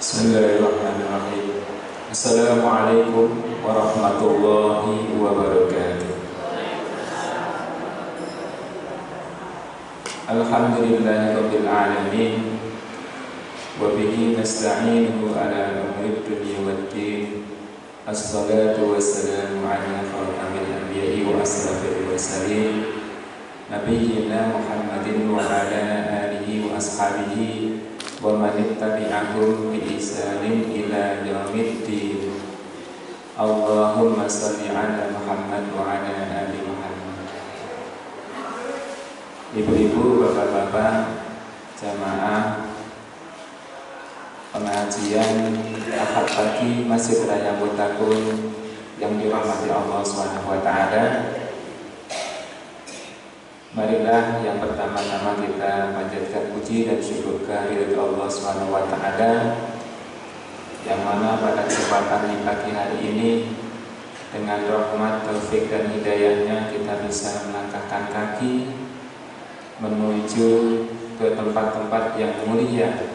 Bismillahirrahmanirrahim. Assalamualaikum warahmatullahi wabarakatuh. Alhamdulillahirabbil alamin. Wa bihi nasta'inuhu ala umuri dunya waddin. Assalatu wassalamu ala khatamil anbiya'i wa asrafil mursalin. Nabiyyina Muhammadin wa ala alihi wa ashabihi wa man tabi'ahum bi ihsanin ila yaumiddin. Allahumma shalli ala Muhammad wa ala ali Muhammad. Ibu-ibu, bapak-bapak, jamaah pengajian Ahad pagi Masjid Raya Mutakun yang dirahmati Allah Subhanahu wa taala. Marilah yang pertama-tama kita panjatkan puji dan syukur kehadirat Allah Subhanahu wa taala, yang mana pada kesempatan di pagi hari ini dengan rahmat, taufik dan hidayahnya kita bisa melangkahkan kaki menuju ke tempat-tempat yang mulia,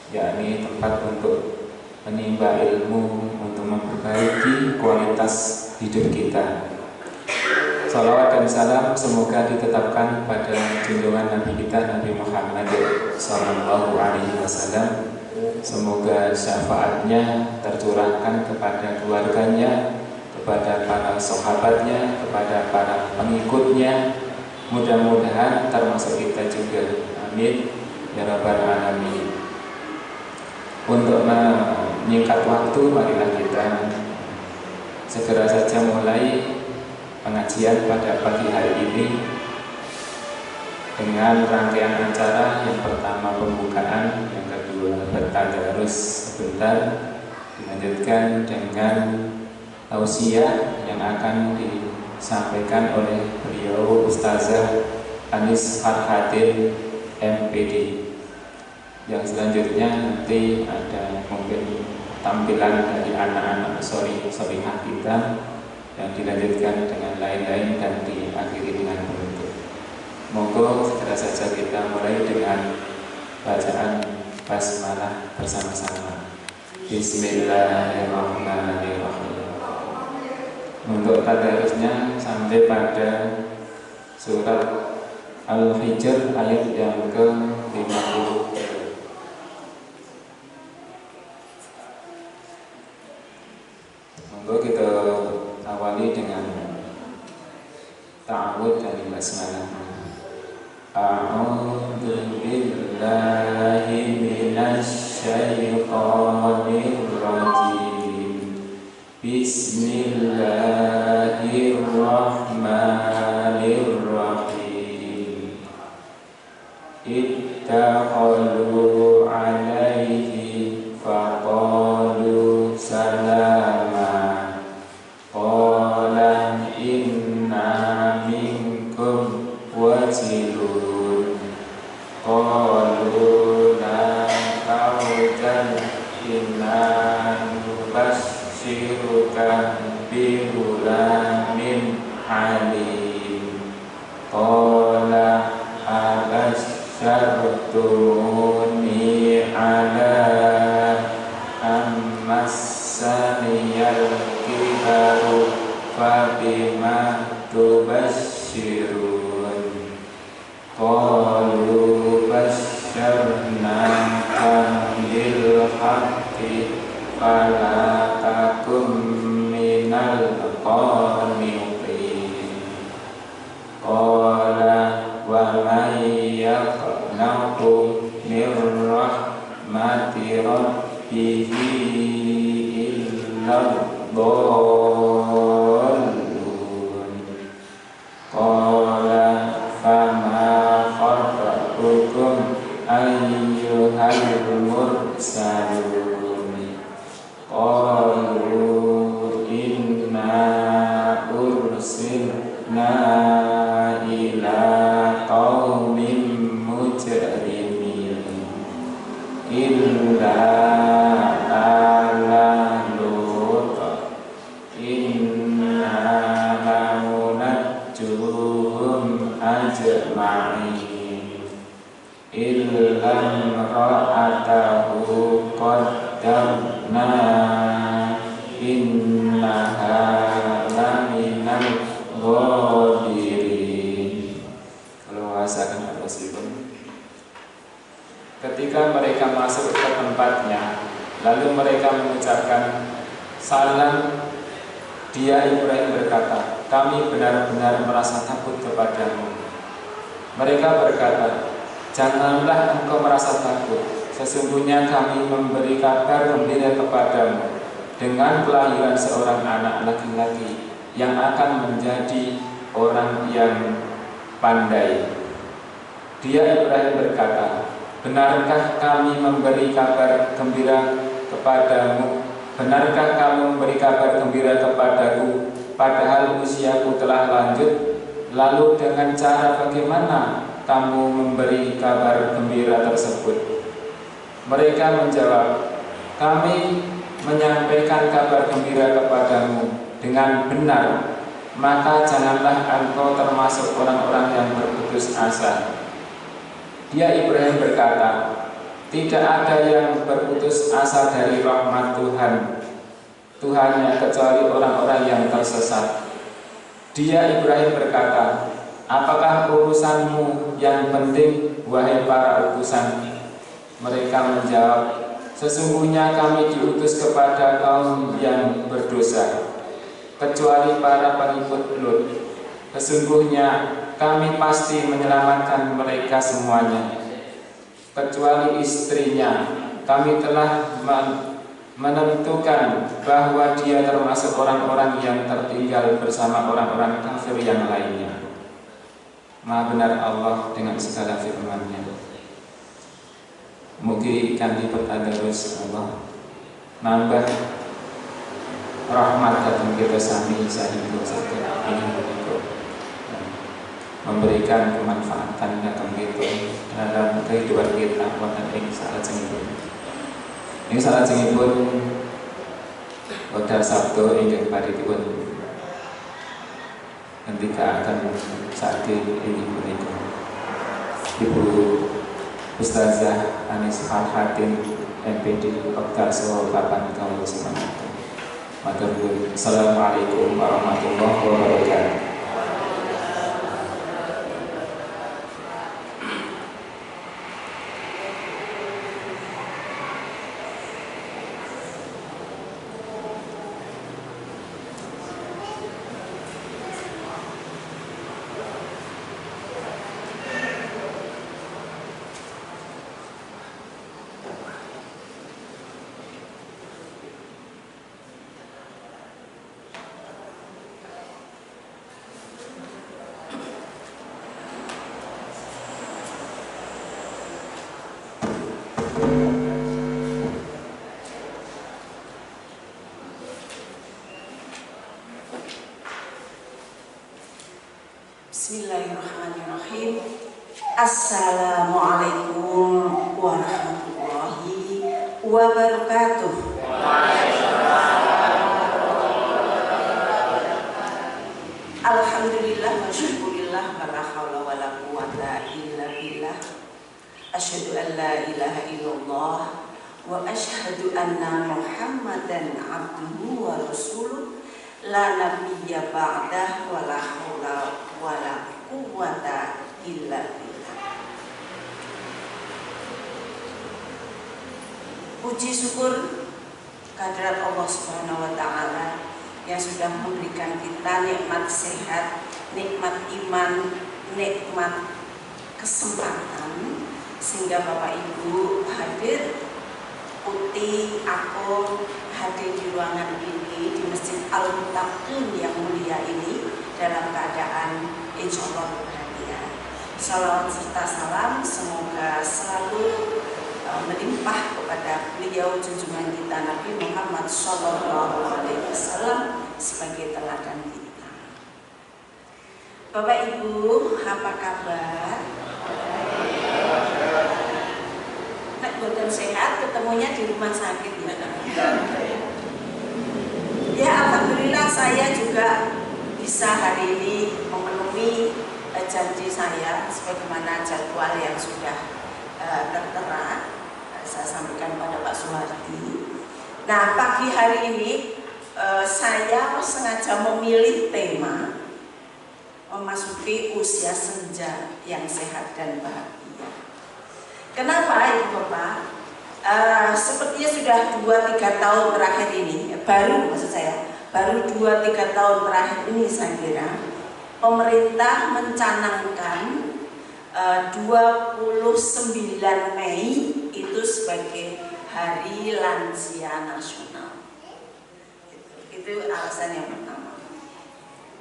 yakni tempat untuk menimba ilmu, untuk memperbaiki kualitas hidup kita. Salawat dan salam semoga ditetapkan pada junjungan Nabi kita, Nabi Muhammad Sallallahu Alaihi Wasallam. Semoga syafaatnya tercurahkan kepada keluarganya, kepada para sahabatnya, kepada para pengikutnya. Mudah-mudahan termasuk kita juga. Amin ya rabbal alamin. Untuk menyingkat waktu, marilah kita segera saja mulai pengajian pada pagi hari ini dengan rangkaian acara. Yang pertama pembukaan, yang kedua bertadarus sebentar, dilanjutkan dengan tausiah yang akan disampaikan oleh beliau Ustazah Anis Farhadin MPD. Yang selanjutnya nanti ada mungkin tampilan dari anak-anak sorihah kita, yang dilanjutkan dengan lain-lain dan diakhiri dengan penutup. Monggo segera saja kita mulai dengan bacaan basmalah bersama-sama. Bismillahirrahmanirrahim. Untuk tadarusnya sampai pada surat Al-Hijr ayat yang ke-50. Monggo kita awali dengan ta'awud dari basmalah. A'udzu billahi minasy syaithanir rajim. Bismillahirrahmanirrahim. Ittakhadhu 'alaihi faqalu salama. Qala inna minkum wajilun. Qalu la tawjal inna nubashiruka bi ghulamin alim. qala abashartumuni ala ammassaniyal kibaru fabima tubashshirun qalu basyarnaka bil haqqi fala takum minal qanitin qala wa may yaqnatu min rahmati rabbihi illa dhallun qala fama khatbukum ayyuhal mursalun qalu inna ursilna ila qaumin mujrimin illa ala lut inna lamunajjuhum ajma'in illa imra'atahu qaddamna innaha laminal ghabirin. Kalau bahasakan Rasulullah, ketika mereka masuk ke tempatnya, lalu mereka mengucapkan salam, dia Ibrahim berkata, kami benar-benar merasa takut kepadamu. Mereka berkata, janganlah engkau merasa takut, sesungguhnya kami memberi kabar gembira kepadamu dengan kelahiran seorang anak laki-laki yang akan menjadi orang yang pandai. Dia Ibrahim berkata, benarkah kami memberi kabar gembira kepadamu? Benarkah kamu memberi kabar gembira kepadaku padahal usiaku telah lanjut? Lalu dengan cara bagaimana kamu memberi kabar gembira tersebut? Mereka menjawab, kami menyampaikan kabar gembira kepadamu dengan benar, maka janganlah engkau termasuk orang-orang yang berputus asa. Dia Ibrahim berkata, tidak ada yang berputus asa dari rahmat Tuhannya kecuali orang-orang yang tersesat. Dia Ibrahim berkata, apakah urusanmu yang penting, wahai para utusan? Mereka menjawab, sesungguhnya kami diutus kepada kaum yang berdosa, kecuali para pengikut Lut. Sesungguhnya kami pasti menyelamatkan mereka semuanya, kecuali istrinya. Kami telah menentukan bahwa dia termasuk orang-orang yang tertinggal bersama orang-orang kafir yang lainnya. Maha benar Allah dengan segala firman-Nya. Mugi kanthi pertadarus Allah nambah rahmat datang kita sami sahingga saged memberikan kemanfaatan datang kita dalam kehidupan kita wonten ing salajengipun. Ing salajengipun wekdal Sabtu inggih padhipun ngendikaaken sakit ini punika Ibu Ustazah Anis Al-Hatim MPD Wekdal Solo Papan Kaula Semangat. Matur nuwun. Assalamualaikum warahmatullahi wabarakatuh. Bismillahirrahmanirrahim. Assalamualaikum warahmatullahi wabarakatuh. Alhamdulillah. Alhamdulillah wa syukurillah wa la hawla wa la quwwata illa billah. Asyhadu an la ilaha illallah wa asyhadu anna Muhammadan abduhu wa rasuluh la nabiyya ba'dah wa la hawla wa la quwwata illa billah. Puji syukur kehadirat Allah Subhanahu wa taala yang sudah memberikan kita nikmat sehat, nikmat iman, nikmat kesempatan sehingga Bapak Ibu hadir, Uti, aku hadir di ruangan ini di Masjid Al-Muttaqin yang mulia ini dalam keadaan insyaallah bahagia. Salawat serta salam semoga selalu melimpah kepada beliau junjungan kita Nabi Muhammad SAW sebagai teladan kita. Bapak Ibu, apa kabar? Nek boten sehat, ketemunya di rumah sakit ya. Ya alhamdulillah saya juga bisa hari ini memenuhi janji saya sebagaimana jadwal yang sudah tertera. Saya sampaikan pada Pak Suhardi. Nah, pagi hari ini saya sengaja memilih tema memasuki usia senja yang sehat dan bahagia. Kenapa Ibu Bapak? Sepertinya sudah 2-3 tahun terakhir ini, baru 2-3 tahun terakhir ini saya kira pemerintah mencanangkan 29 Mei itu sebagai Hari Lansia Nasional. Itu alasan yang pertama.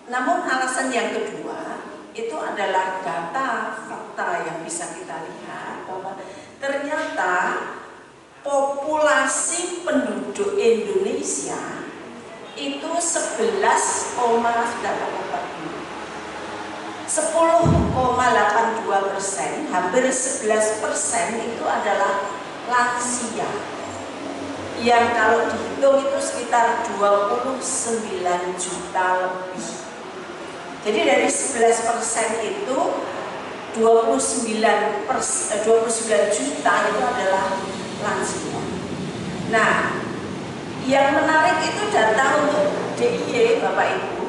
Namun alasan yang kedua itu adalah data fakta yang bisa kita lihat bahwa ternyata populasi penduduk Indonesia itu 10,82%, hampir 11% itu adalah lansia yang kalau dihitung itu sekitar 29 juta lebih. Jadi dari 11% itu 29 juta itu adalah lansia. Nah, yang menarik itu data untuk DIY Bapak Ibu.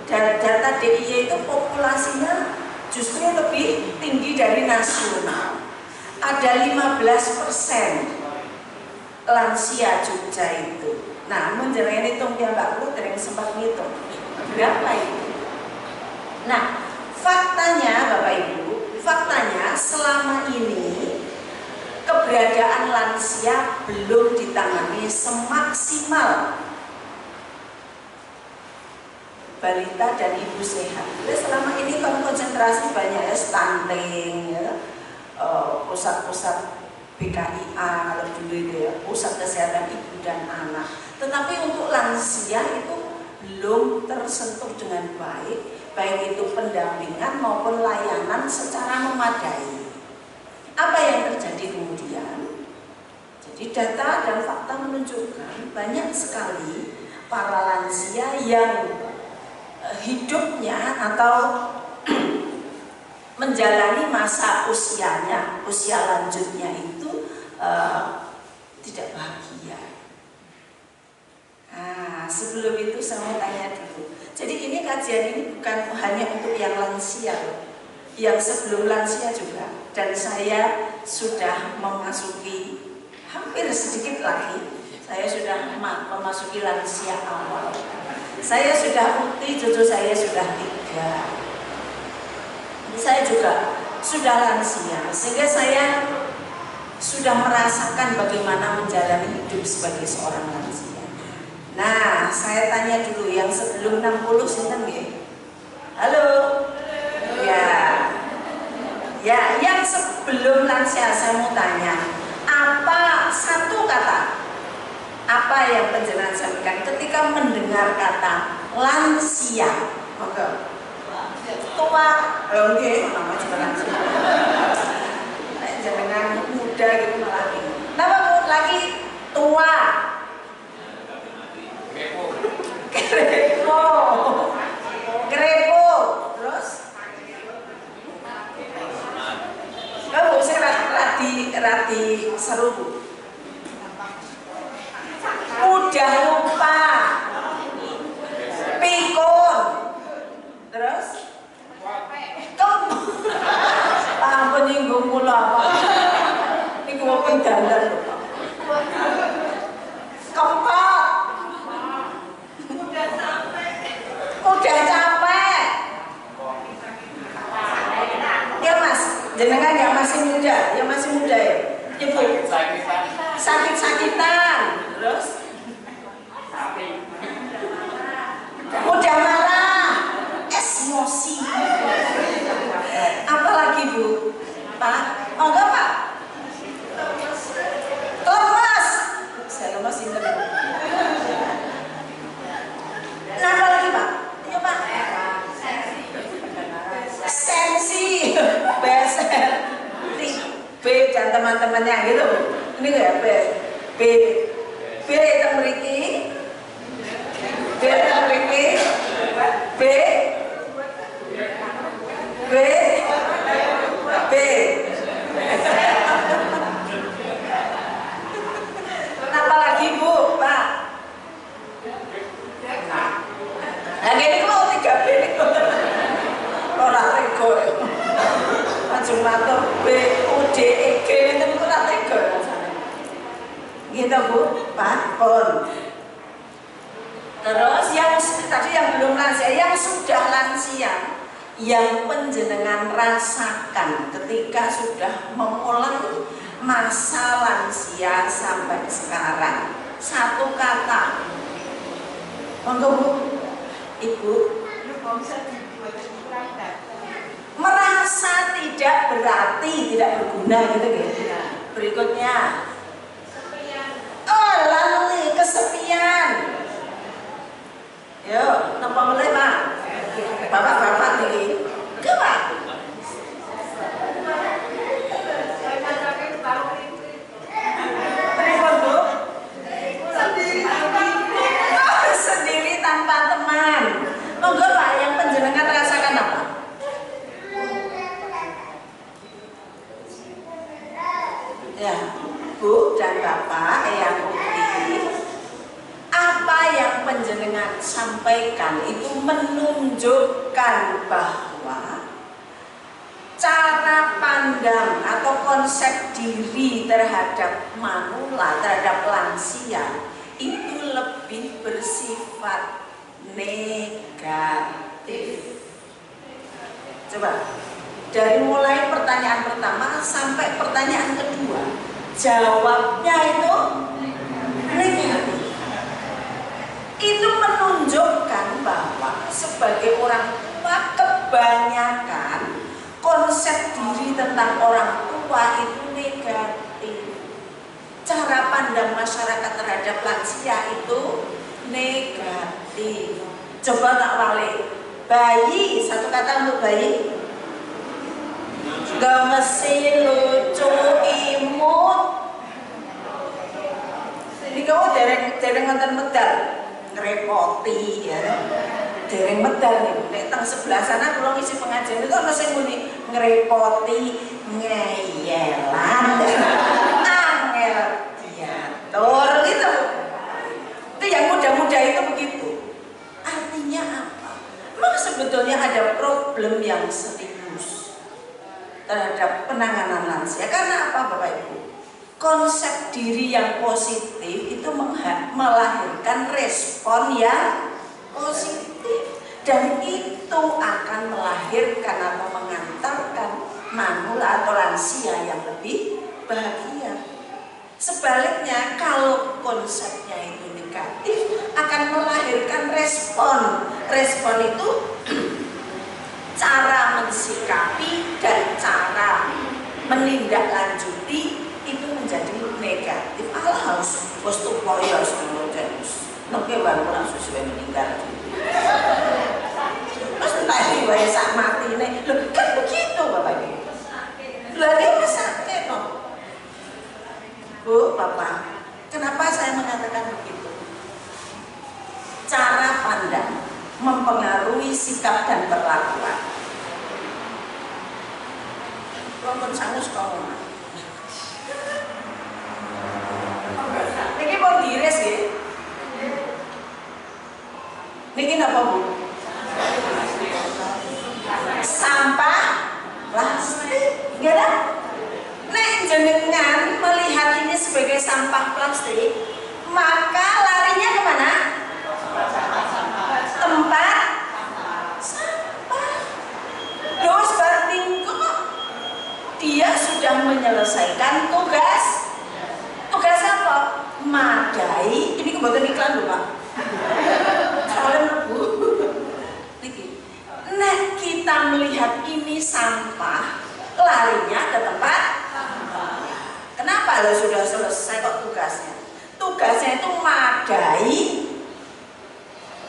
Dan data DIY itu populasinya justru lebih tinggi dari nasional. Ada 15% lansia Jogja itu. Nah, menjelang hitung ya Mbak Putri yang sempat ngitung berapa itu. Nah, faktanya Bapak Ibu, selama ini keberadaan lansia belum ditangani semaksimal balita dan ibu sehat. Jadi selama ini kan konsentrasi banyak ya, stunting ya, pusat-pusat BKIA kalau dulu itu ya, pusat kesehatan ibu dan anak. Tetapi untuk lansia itu belum tersentuh dengan baik itu pendampingan maupun layanan secara memadai. Apa yang terjadi kemudian? Jadi data dan fakta menunjukkan banyak sekali para lansia yang hidupnya atau menjalani masa usia lanjutnya itu tidak bahagia. Nah, sebelum itu saya mau tanya dulu. Jadi ini kajian ini bukan hanya untuk yang lansia, yang sebelum lansia juga. Dan saya sudah memasuki hampir sedikit lagi. Saya sudah memasuki lansia awal. Saya sudah Uti, cucu saya sudah 3. Saya juga sudah lansia, sehingga saya sudah merasakan bagaimana menjalani hidup sebagai seorang lansia. Nah, saya tanya dulu yang sebelum 60 sinten nggih? Halo. Ya, yang sebelum lansia saya mau tanya, apa satu kata apa yang penjelasan sampaikan ketika mendengar kata lansia? Monggo. Tua, oke, nama juga lansia. Jangan muda gitu malah. Nama lagi tua. Grepo. lagi seru. Udah lupa. Pikun. Terus? Ampun nyinggung kula apa? Niku wong dandan lho, Pak. Kempot. Udah capek. Ya Mas, jenengan yang masih muda, yang masih muda ya. Ibu. Sakit-sakitan. Terus? Udah marah. Emosi. Apalagi Bu? Pak? Oh enggak Pak? Lemas. Saya lemas ini. Nah apalagi Pak? Iya Pak? Sensi. Beser. B dan teman-temannya gitu. Ini enggak B. B itu memiliki. B itu memiliki. B. Apa lagi Bu, Pak? Nah ini kalau 3B orang rego macam matur B, U, D, E, G itu orang rego gitu Bu, Pak, pun. Terus yang tadi yang belum lansia, yang sudah lansia, yang penjenengan rasakan ketika sudah mengulang masa lansia sampai sekarang, satu kata. Monggo Bu, Ibu. Merasa tidak berarti, tidak berguna gitu ya. Berikutnya. Oh, lalu kesepian. Yuk, nampak mulai Pak. Bapak-bapak nih, ke Pak? Telepon Bu? Sendiri tanpa teman. Monggo Pak, yang penjenengan rasakan apa? Ya, Bu dan Bapak yang putih. Apa yang penjenengan sampaikan itu menunjukkan bahwa cara pandang atau konsep diri terhadap manula, terhadap lansia itu lebih bersifat negatif. Coba dari mulai pertanyaan pertama sampai pertanyaan kedua, jawabnya itu negatif. Itu menunjukkan bahwa sebagai orang tua kebanyakan konsep diri tentang orang tua itu negatif. Cara pandang masyarakat terhadap lansia itu negatif. Coba tak balik. Bayi, satu kata untuk bayi. Gemesin, lucu, imut. Ini kamu dereng ngonten medal. Ngerepoti ya, dereng medal nih. Nek teng sebelah sana kalau ngisi pengajian itu masih muni ngerepoti, ngeyelan, angel diatur gitu. Itu yang muda-muda itu begitu. Artinya apa? Memang sebetulnya ada problem yang serius terhadap penanganan lansia. Karena apa Bapak Ibu? Konsep diri yang positif itu melahirkan respon yang positif, dan itu akan melahirkan atau mengantarkan manula atau lansia yang lebih bahagia. Sebaliknya kalau konsepnya itu negatif akan melahirkan respon. Respon itu cara mensikapi dan cara menindaklanjuti itu menjadi negatif. Allah harus postu koyo semua terus. Noke baru langsung sesuai meninggal. Mas tadi wae sak matine. Lho kan begitu Bapak Ibu. Lha dia sakit toh. Bu, Bapak, kenapa saya mengatakan begitu? Cara pandang mempengaruhi sikap dan perlakuan. Wonten sangus kok. Niki napa Bu? Sampah plastik, nggak ada? Nek jenengan melihat ini sebagai sampah plastik, maka larinya kemana? Tempat sampah. Terus bertingkuk, dia sudah menyelesaikan tugas. Tugas apa? Madai. Ini kebetulan iklan loh Pak. Soalnya Bu. Nek kita melihat ini sampah, larinya ke tempat sampah. Kenapa lo sudah selesai kok tugasnya? Tugasnya itu madai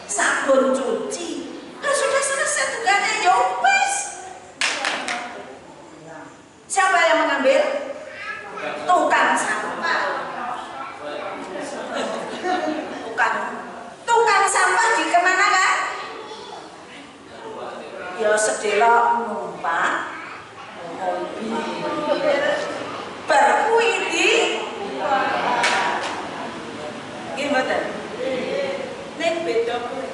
sabun cuci. Lo sudah selesai tugasnya, ya wes. Siapa yang mengambil? Tukang sampah. Tukang sampah di kemana kan? Ya sedelok numpak mobil berkuiti gimana? Nek beda kuwi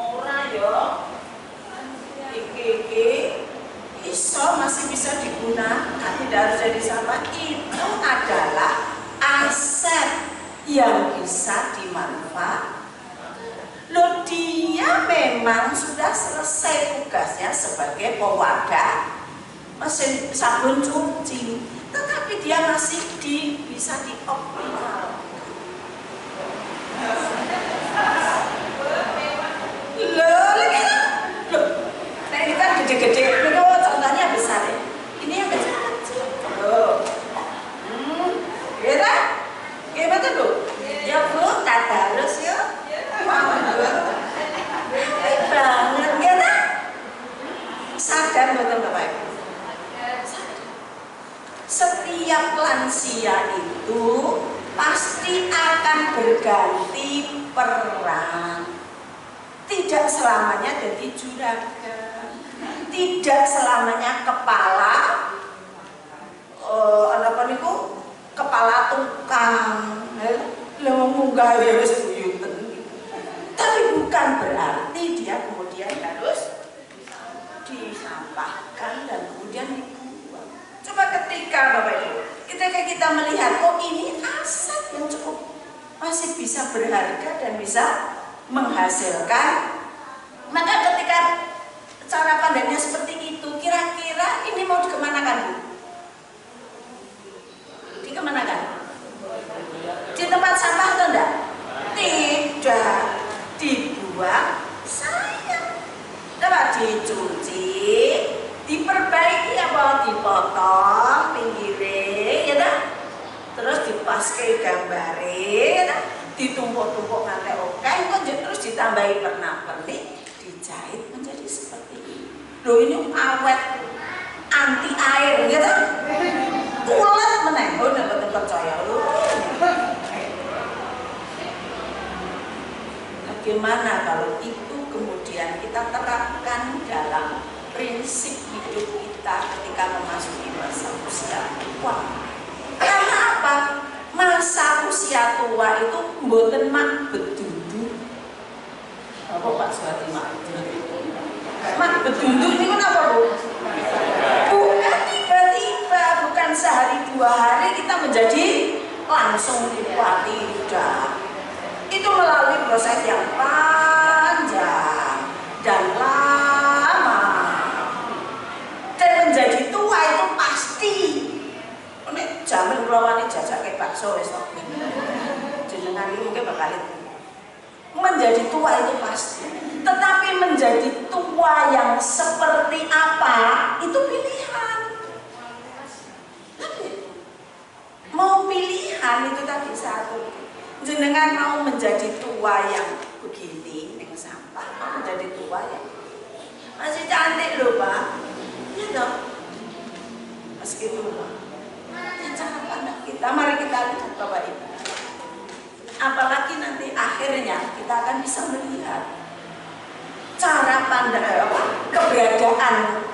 ora ya iki iso masih bisa digunakan, tidak harus jadi sampah. Itu adalah aset yang bisa dimanfaatkan. Loh, dia memang sudah selesai tugasnya sebagai pewadah mesin sabun cuci, tetapi dia masih bisa dioptimalkan. Loh, nah ini kan gede-gede, ini contohnya besar ya. Ini yang kecil-kecil. Loh, ya kan? Gimana tuh? Ya Bu, tadarus ya. Banget ya, sadar betul Bapak Ibu. Setiap lansia itu pasti akan berganti peran. Tidak selamanya jadi juragan, tidak selamanya kepala apa niku kepala tukang munggah ya wis buyuten. Tapi bukan berarti dia kemudian harus disampahkan dan kemudian dibuang. Coba ketika Bapak Ibu, kita melihat oh ini aset yang cukup masih bisa berharga dan bisa menghasilkan, maka ketika cara pandangnya seperti itu, kira-kira ini mau dikemanakan Bu? Dikemanakan? Di tempat sampah atau enggak? Tidak. Dibuang sayang, dapat dicuci, diperbaiki apa dipotong pinggirnya, ya dah. Terus dipaske gambare, ya dah. Ditumpuk-tumpuk nganti oke, terus ditambahi pernak-pernik, dijahit menjadi seperti ini. Loh ini awet, anti air, ya dah. Kulet meneh, oh dapat percaya loh. Bagaimana kalau itu kemudian kita terapkan dalam prinsip hidup kita ketika memasuki masa usia tua? Karena apa? Masa usia tua itu mboten mak bedundu. Apa Pak Suwati mak? Mak bedundu ini kenapa Bu? Bukan tiba-tiba, bukan sehari dua hari kita menjadi langsung tua, tidak. Itu melalui proses yang panjang dan lama. Dan menjadi tua itu pasti. Ini jamin kelawan jajak kayak bakso wis tok. Jenengan iki mungkin bakal menjadi tua itu pasti. Tetapi menjadi tua yang seperti apa itu pilihan. Mau pilihan itu tadi satu. Jenengan mau menjadi tua yang begini yang sampah, mau menjadi tua yang masih cantik loh Pak, ya dong, meskipun yang cara pandang kita, mari kita lihat Bapak Ibu. Apalagi nanti akhirnya kita akan bisa melihat cara pandang keberadaan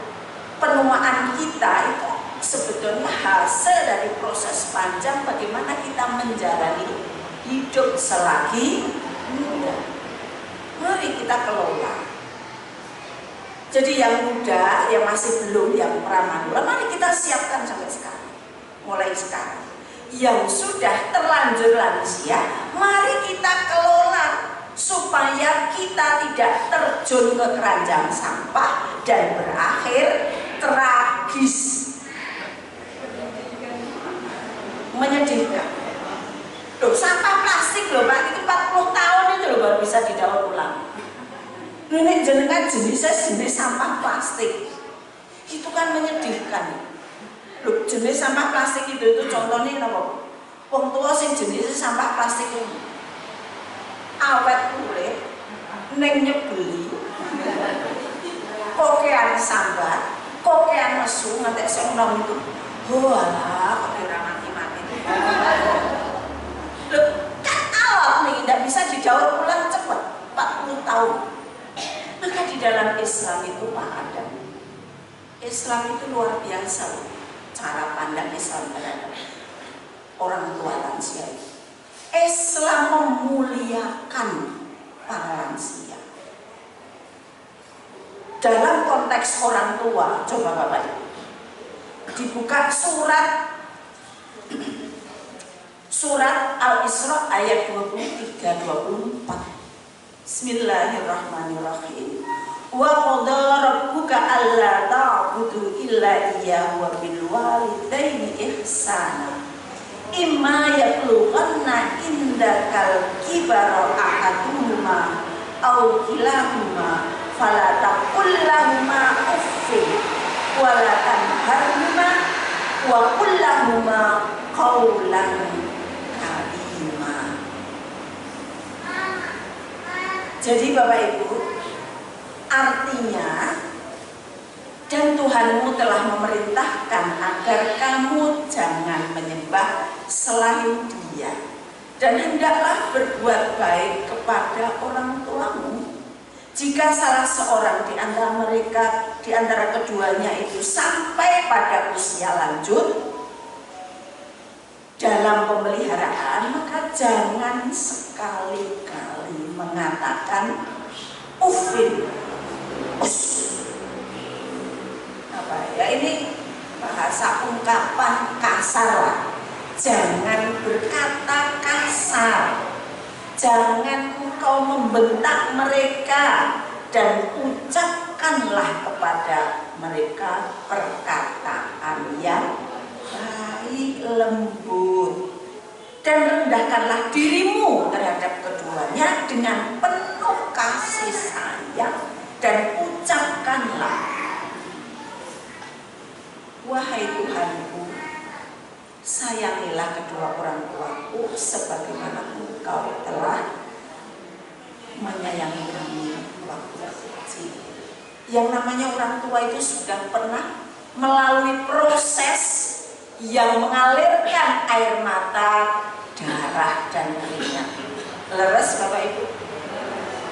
penuaan kita itu sebetulnya hasil dari proses panjang bagaimana kita menjalani hidup selagi muda. Mari kita kelola. Jadi yang muda, yang masih belum, yang pramanula, mari kita siapkan sampai sekarang. Mulai sekarang. Yang sudah terlanjur lansia, mari kita kelola supaya kita tidak terjun ke keranjang sampah dan berakhir tragis, menyedihkan. Loh, sampah plastik loh Pak, itu 40 tahun itu loh baru bisa didaur ulang. Ini jenengan jenisnya jenis sampah plastik, itu kan menyedihkan. Loh, jenis sampah plastik itu contohnya apa? Wong tua sing jenis sampah plastik itu awet kulit, neng nyebeli, kokean sambat, kokean mesu, ngantek sing nom itu. Oh alah, kok ora mati-mati. Loh, kan alat nih, tidak bisa didaur ulang cepat, 40 tahun. Maka di dalam Islam itu Pak Adam, Islam itu luar biasa loh. Cara pandang Islam terhadap orang tua lansia. Islam memuliakan para lansia. Dalam konteks orang tua, coba Bapak Ibu, dibuka surat Al-Isra ayat 23-24. Bismillahirrahmanirrahim. Wa qada rabbuka alla ta'budu illa iyyahu wa bil walidayni ihsana. Imma yablughanna indakal kibara ahaduhuma aw kilahuma fala taqul lahumā uffin wa la tanharhumā wa qul lahumā qawlan karīmā. Jadi Bapak Ibu, artinya dan Tuhanmu telah memerintahkan agar kamu jangan menyembah selain Dia, dan hendaklah berbuat baik kepada orang tuamu. Jika salah seorang di antara keduanya itu sampai pada usia lanjut dalam pemeliharaan, maka jangan sekali-kali mengatakan uffin. Apa ya, ini bahasa ungkapan kasar lah. Jangan berkata kasar, jangan engkau membentak mereka, dan ucapkanlah kepada mereka perkataan yang baik, lembut, dan rendahkanlah dirimu terhadap keduanya dengan penuh kasih sayang, dan ucapkanlah, wahai Tuhanku, sayangilah kedua orang tuaku sebagaimana Engkau telah menyayangi kami waktu kecil. Yang namanya orang tua itu sudah pernah melalui proses yang mengalirkan air mata, darah, dan keringat. Leres Bapak Ibu?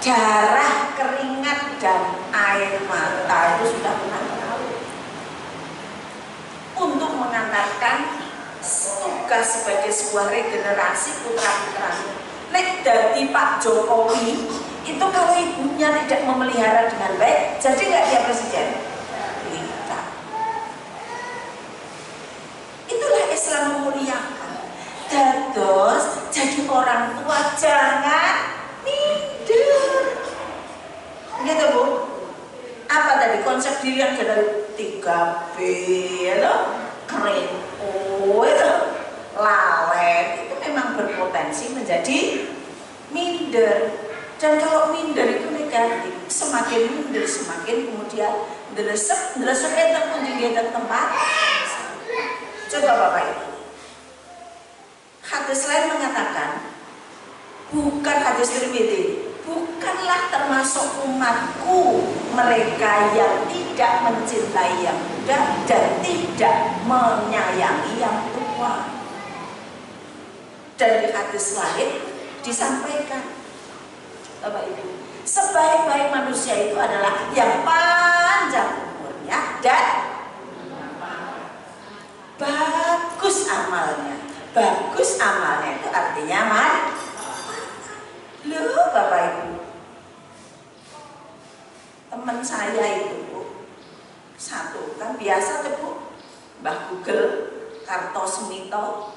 Darah, keringat, dan air mata itu sudah pernah mengalir untuk mengantarkan tugas sebagai sebuah regenerasi putra-putranya. Nek dari Pak Jokowi itu kalau ibunya tidak memelihara dengan baik, jadi nggak dia presiden? Tidak. Itulah Islam memuliakan. Terus jadi orang tua jangan minder. Gitu Bu. Apa tadi konsep diri yang dari 3B itu keren. Itu lalet itu memang berpotensi menjadi minder, dan kalau minder itu negatif, semakin minder semakin kemudian deresep tinggi tempat. Coba Bapak Ibu, hadis lain mengatakan, bukan hadis Tirmidzi, bukanlah termasuk umatku mereka yang tidak mencintai yang muda dan tidak menyayangi yang tua. Dan di hadis lain disampaikan, Bapak Ibu, sebaik-baik manusia itu adalah yang panjang umurnya dan bagus amalnya. Bagus amalnya itu artinya Loh Bapak Ibu, saya itu satu kan biasa tuh Bu, Mbah Google Kartosmito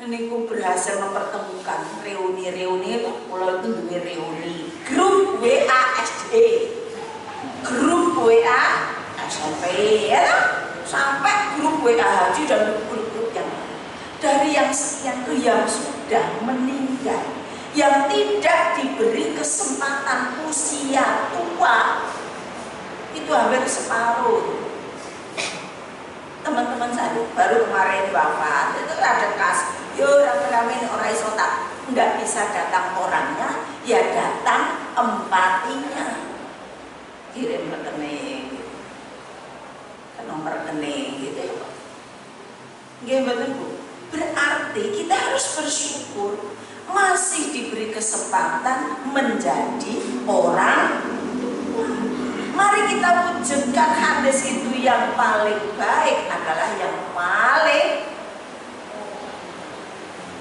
ini ku berhasil mempertemukan reuni-reuni itu. Pulau itu duwe reuni grup WA SD, grup WA SMP ya, sampai grup WA haji dan grup-grup yang dari yang sekian itu yang sudah meninggal, yang tidak diberi kesempatan usia tua itu hampir separuh. Teman-teman saya baru kemarin wafat itu ada kas, yo rame-rame orang iso tak nggak bisa datang orangnya, ya datang empatinya, kirim rekening, nomor rekening gitu ya Pak. Gimana Bu? Berarti kita harus bersyukur masih diberi kesempatan menjadi orang. Mari kita wujudkan hadis itu, yang paling baik adalah yang paling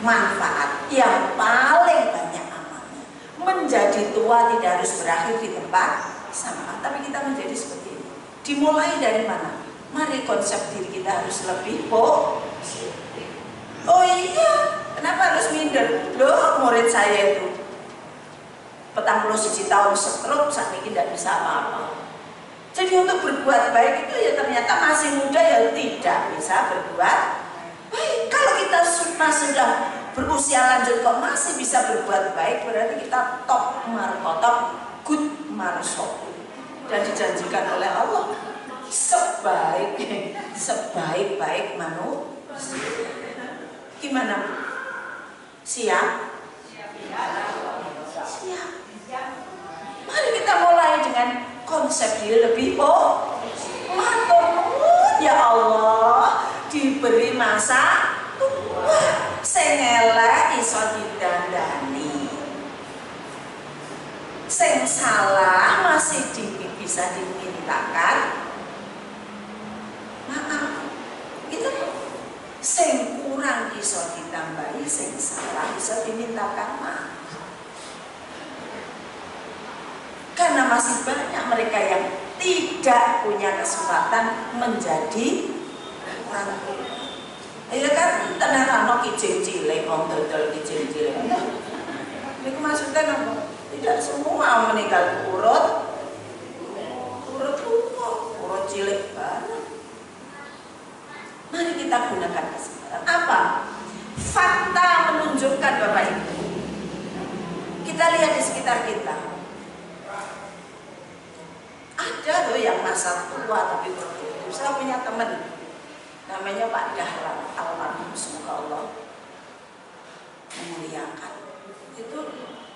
manfaat, yang paling banyak amalnya. Menjadi tua tidak harus berakhir di tempat sampah, tapi kita menjadi seperti ini. Dimulai dari mana? Mari konsep diri kita harus lebih positif. Oh iya, kenapa harus minder? Loh, murid saya itu 41 tahun stroke, saat ini tidak bisa apa-apa. Jadi untuk berbuat baik itu ya ternyata masih muda ya tidak bisa berbuat baik. Kalau kita sudah berusia lanjut kok masih bisa berbuat baik, berarti kita top markotop, good marsoku. Dan dijanjikan oleh Allah sebaik-baik manusia. Gimana? Siap? Siap. Mari kita mulai dengan konsep diri lebih matur nuwun ya Allah, diberi masa tua sing elek iso didandani, sing salah masih bisa dimintakan maaf gitu. Sing kurang iso ditambahi, sing salah iso dimintakan maaf. Karena masih banyak mereka yang tidak punya kesempatan menjadi orang tua. Ya kan tenan ana kijing cilik, wong dodol kijing cilik. Niku maksudnya apa? Tidak semua meninggal urut cilik banget. Mari kita gunakan kesempatan. Apa? Fakta menunjukkan Bapak Ibu. Kita lihat di sekitar kita. Ada loh yang masa tua tapi produktif. Saya punya teman namanya Pak Dahlan, almarhum, semoga Allah memuliakan. Itu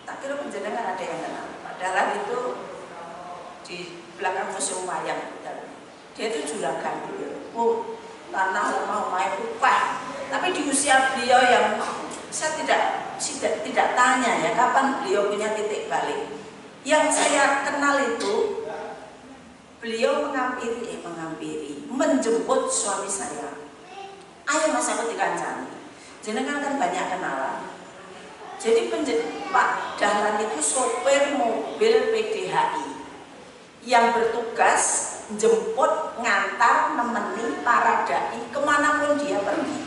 tak kira penjenengan ada yang kenal. Pak Dahlan itu di belakang museum wayang, dia itu juragan dulu. Tanah rumah itu Pak. Tapi di usia beliau yang saya tidak tanya ya kapan beliau punya titik balik. Yang saya kenal itu beliau menjemput suami saya. Ayo Mas, aku dikancani. Jenengan kan banyak kenalan. Jadi Pak Dahlan itu sopir mobil PDHI yang bertugas jemput, ngantar, nemeni para dai kemanapun dia pergi.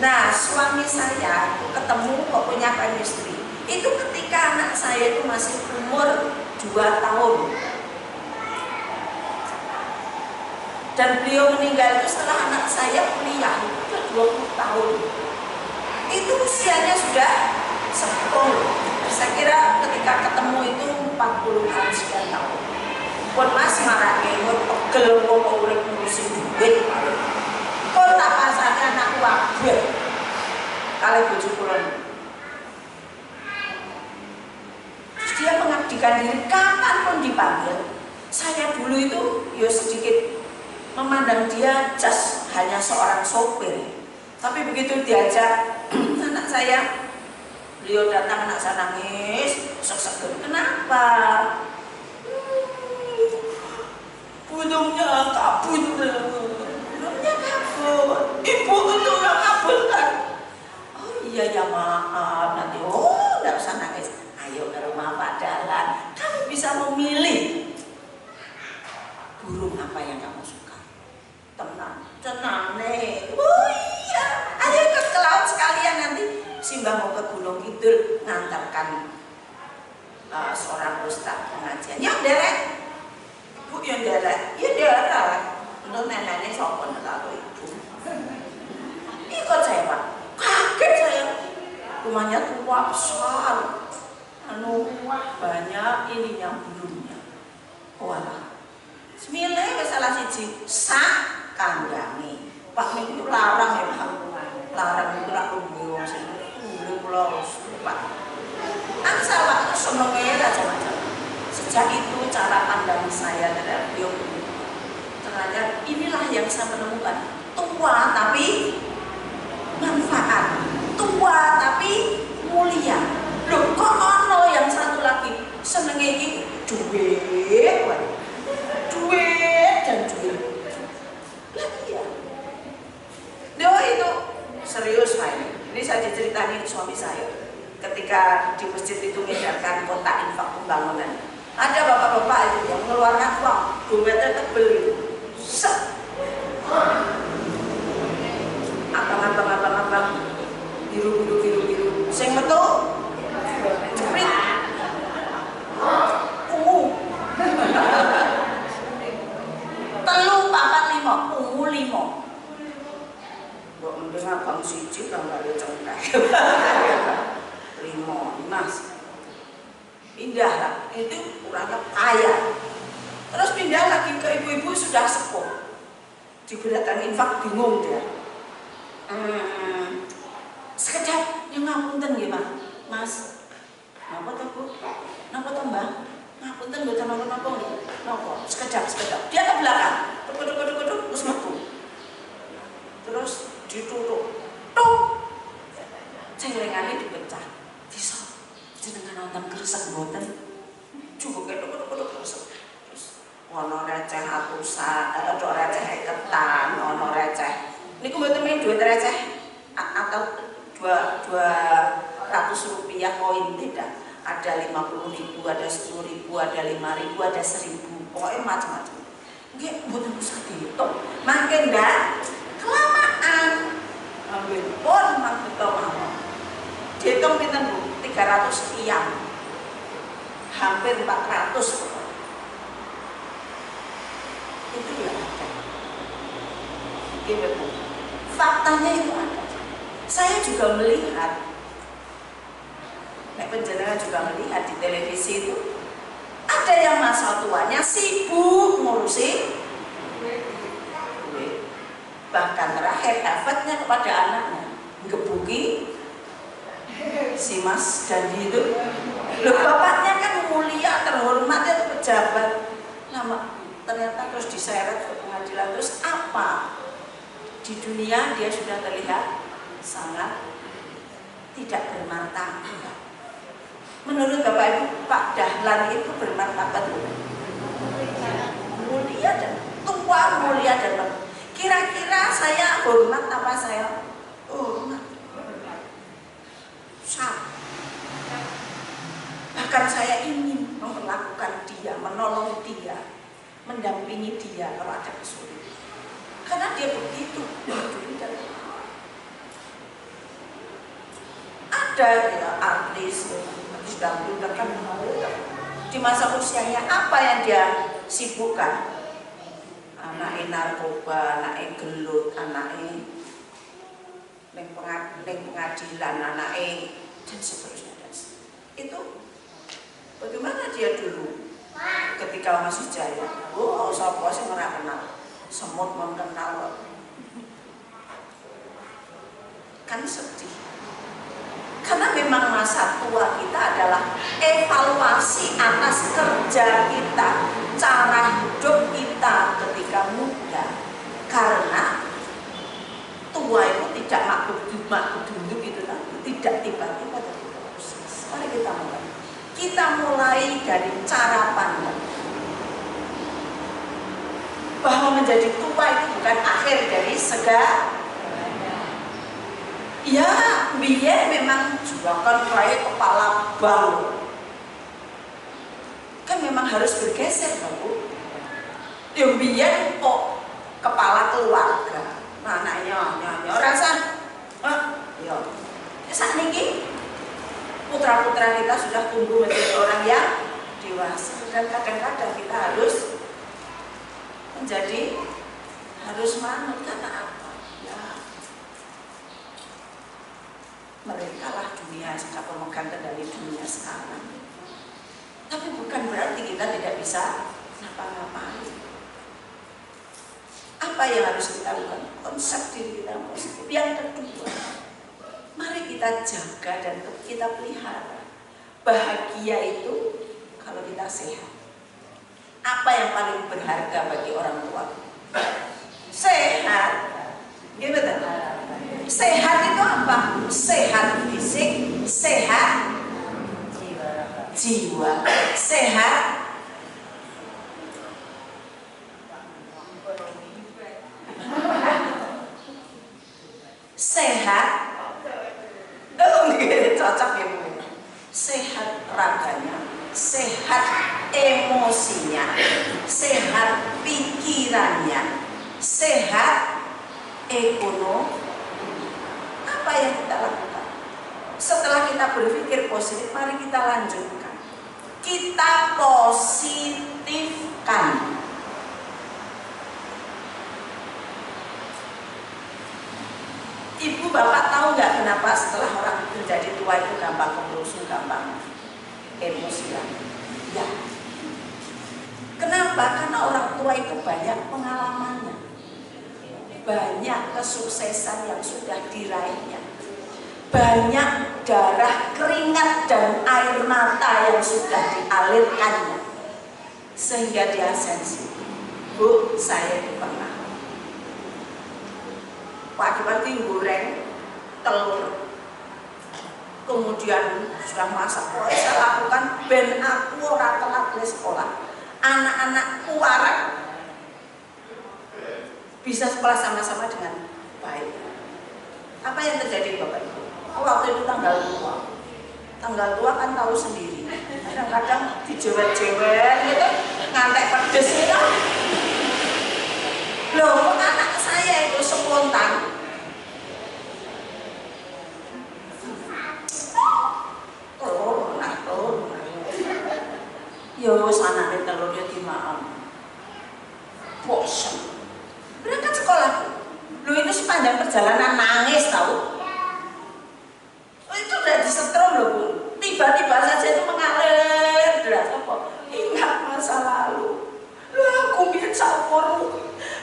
Nah, suami saya itu ketemu kok punya chemistry. Itu ketika anak saya itu masih umur 2 tahun. Dan beliau meninggal itu setelah anak saya kuliah, itu 20 tahun. Itu usianya sudah sepuh. Saya kira ketika ketemu itu 40-an sekian tahun. Pun Mas marah ngemut, pegel kok urip ngurusin duit. Kok tak pasane anakku wabah. Kali bojo kula. Terus dia mengabdikan diri kapanpun dipanggil. Saya dulu itu ya sedikit memandang dia just hanya seorang sopir. Tapi begitu diajak anak saya, beliau datang, anak saya nangis, sek-sek. Kenapa? Gunungnya kabut. Gunungnya kabut. Ibu itu nggak kabulkan. Oh iya ya maaf nanti. Oh nggak usah nangis. Ayo ke rumah Pak Dahlan. bisa memilih burung apa yang kamu suka. Tenang nih. Oh iya, ayo ikut ke laut sekalian, nanti Simbah mau ke Gunung Kidul ngantarkan seorang ustaz pengajian. Yang derek, Bu, yang derek, ya derek. Untuk neneknya sopan atau ibu. Ikut saya Pak, kaget saya. Rumahnya tua besar, banyak ininya burungnya. Walah, semile salah siji sak kandangi. Pak niku larang ya Pak, larang itu rak lumbe wong sing kula Pak. Asal Pak senenge macam-macam. Sejak itu cara pandang saya terhadap beliau, ternyata inilah yang saya menemukan. Tua tapi manfaat, tua tapi mulia. Loh kok ono yang satu lagi senenge iki duit dan duit. Lah iya. Loh itu serius Pak ini. Ini saya diceritani suami saya ketika di masjid itu mengedarkan kotak infak pembangunan. Ada bapak-bapak itu yang mengeluarkan uang dompetnya tebel itu. Set. Abang biru. Sing metu ceprit. Telu papat lima, ungu lima. Mbok mending abang siji tambah cengkeh. Lima, Mas. Pindah lah, itu orangnya kaya. Terus pindah lagi ke ibu-ibu sudah sepuh. Diberikan infak bingung dia. Sekedap yang ngapunten nggih, Mas. Napa to, Bu? Napa to, Mbak? Ngapunten mboten napa-napa nggih. Napa? Sekedap. Dia ke belakang. Keduk terus metu. Terus ditutup. Tuk. Celengane dipecah. Bisa jenengan nonton gresek mboten? Cukup keduk gresek. Terus ono receh atusan, ada receh ketan, ono receh. Niku mboten main duit receh atau 200 rupiah koin, tidak. Ada 50.000, ada 10.000, ada 5.000, ada 1.000. Pokoknya macam-macam. Nggih, mboten usah dihitung. Makin ndak kelamaan. Ambil pun maksud mawon. Dihitung pinten Bu? 300 sekian. Hampir 400. Itu ya ada. Gitu. Faktanya itu ada. Saya juga melihat, penjenengan juga melihat di televisi itu ada yang masa tuanya sibuk ngurusi duit. Bahkan terakhir efeknya kepada anaknya ngebuki si Mas Dandi itu. Loh, bapaknya kan mulia, terhormat, itu pejabat. Lama ternyata terus diseret ke pengadilan. Terus apa? Di dunia dia sudah terlihat sangat tidak bermartabat. Menurut Bapak Ibu, Pak Dahlan itu bermartabat, mulia dan tua, mulia dan kira-kira saya hormat apa saya hormat? Bahkan saya ingin memperlakukan dia, menolong dia, mendampingi dia kalau ada kesulitan. Karena dia begitu peduli dan ada ya artis dangdut kan di masa usianya apa yang dia sibukkan? Anaknya narkoba, anaknya gelut, anaknya pengadilan, anaknya dan seterusnya. Itu bagaimana dia dulu ketika masih jaya? Oh, sapa sing ora kenal, semut mengenal, kan sedih. Karena memang masa tua kita adalah evaluasi atas kerja kita, cara hidup kita ketika muda. Karena tua itu tidak makhluk duduk itu tadi, tidak tiba-tiba dari proses. Mari kita mulai. Kita mulai dari cara pandang bahwa menjadi tua itu bukan akhir dari segala. Ya, biar memang juga kan kayak kepala bau. Kan kan memang harus bergeser, Bu. Yang biyen kok kepala keluarga, anaknya orang sah, ya. Saat ini putra-putra kita sudah tumbuh menjadi orang yang dewasa, dan kadang-kadang kita harus manut karena apa? Ya, mereka lah dunia, sudah pemegang kendali dunia sekarang. Tapi bukan berarti kita tidak bisa ngapa-ngapain. Apa yang harus kita lakukan? Konsep diri kita positif. Yang kedua, mari kita jaga dan kita pelihara. Bahagia itu kalau kita sehat. Apa yang paling berharga bagi orang tua? Sehat. Gimana? Sehat itu apa? Sehat fisik, sehat jiwa, sehat cocok ya Bu. Sehat raganya, sehat emosinya, sehat pikirannya, sehat ekonomi. Apa yang kita lakukan? Setelah kita berpikir positif, mari kita lanjutkan. Kita positifkan. Ibu bapak tahu nggak kenapa setelah orang menjadi tua itu gampang kerusuh, gampang emosian? Ya. Kenapa? Karena orang tua itu banyak pengalamannya, banyak kesuksesan yang sudah diraihnya, banyak darah, keringat dan air mata yang sudah dialirkannya, sehingga dia sensitif. Bu, saya itu pernah pagi-pagi goreng telur, kemudian sudah masak, saya lakukan ben aku ora telat ke sekolah, anak-anakku warak bisa sekolah sama-sama dengan baik. Apa yang terjadi Bapak Ibu? Waktu itu tanggal tua kan tahu sendiri, kadang-kadang dijewet-jewet gitu, ngantek pedes gitu. Loh, anak saya itu spontan. Telur. Yo, anaknya telurnya dimakan. Bosan. Berangkat sekolah. Loh, itu sepanjang perjalanan nangis tahu. Itu udah disetrum loh Bu. Tiba-tiba saja itu mengalir deras apa? Ingat masa lalu. Loh, aku biar campur.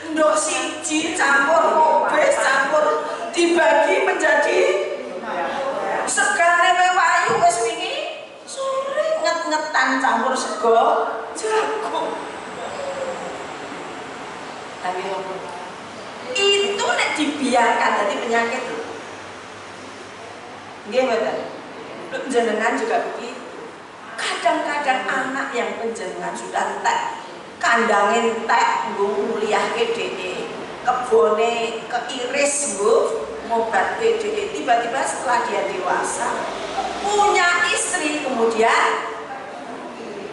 Ndok siji campur kobes campur dibagi menjadi segane wewayu wis wingi sore nget-ngetan campur sego jagung. Tapi itu nek dibiarkan jadi penyakit loh. Nggih mboten? Jenengan juga begitu. Kadang-kadang anak yang penjenengan sudah entek kandangin entek nggo kuliahke dhewe, kebone keiris nggo ngobatke dhewe. Tiba-tiba setelah dia dewasa punya istri, kemudian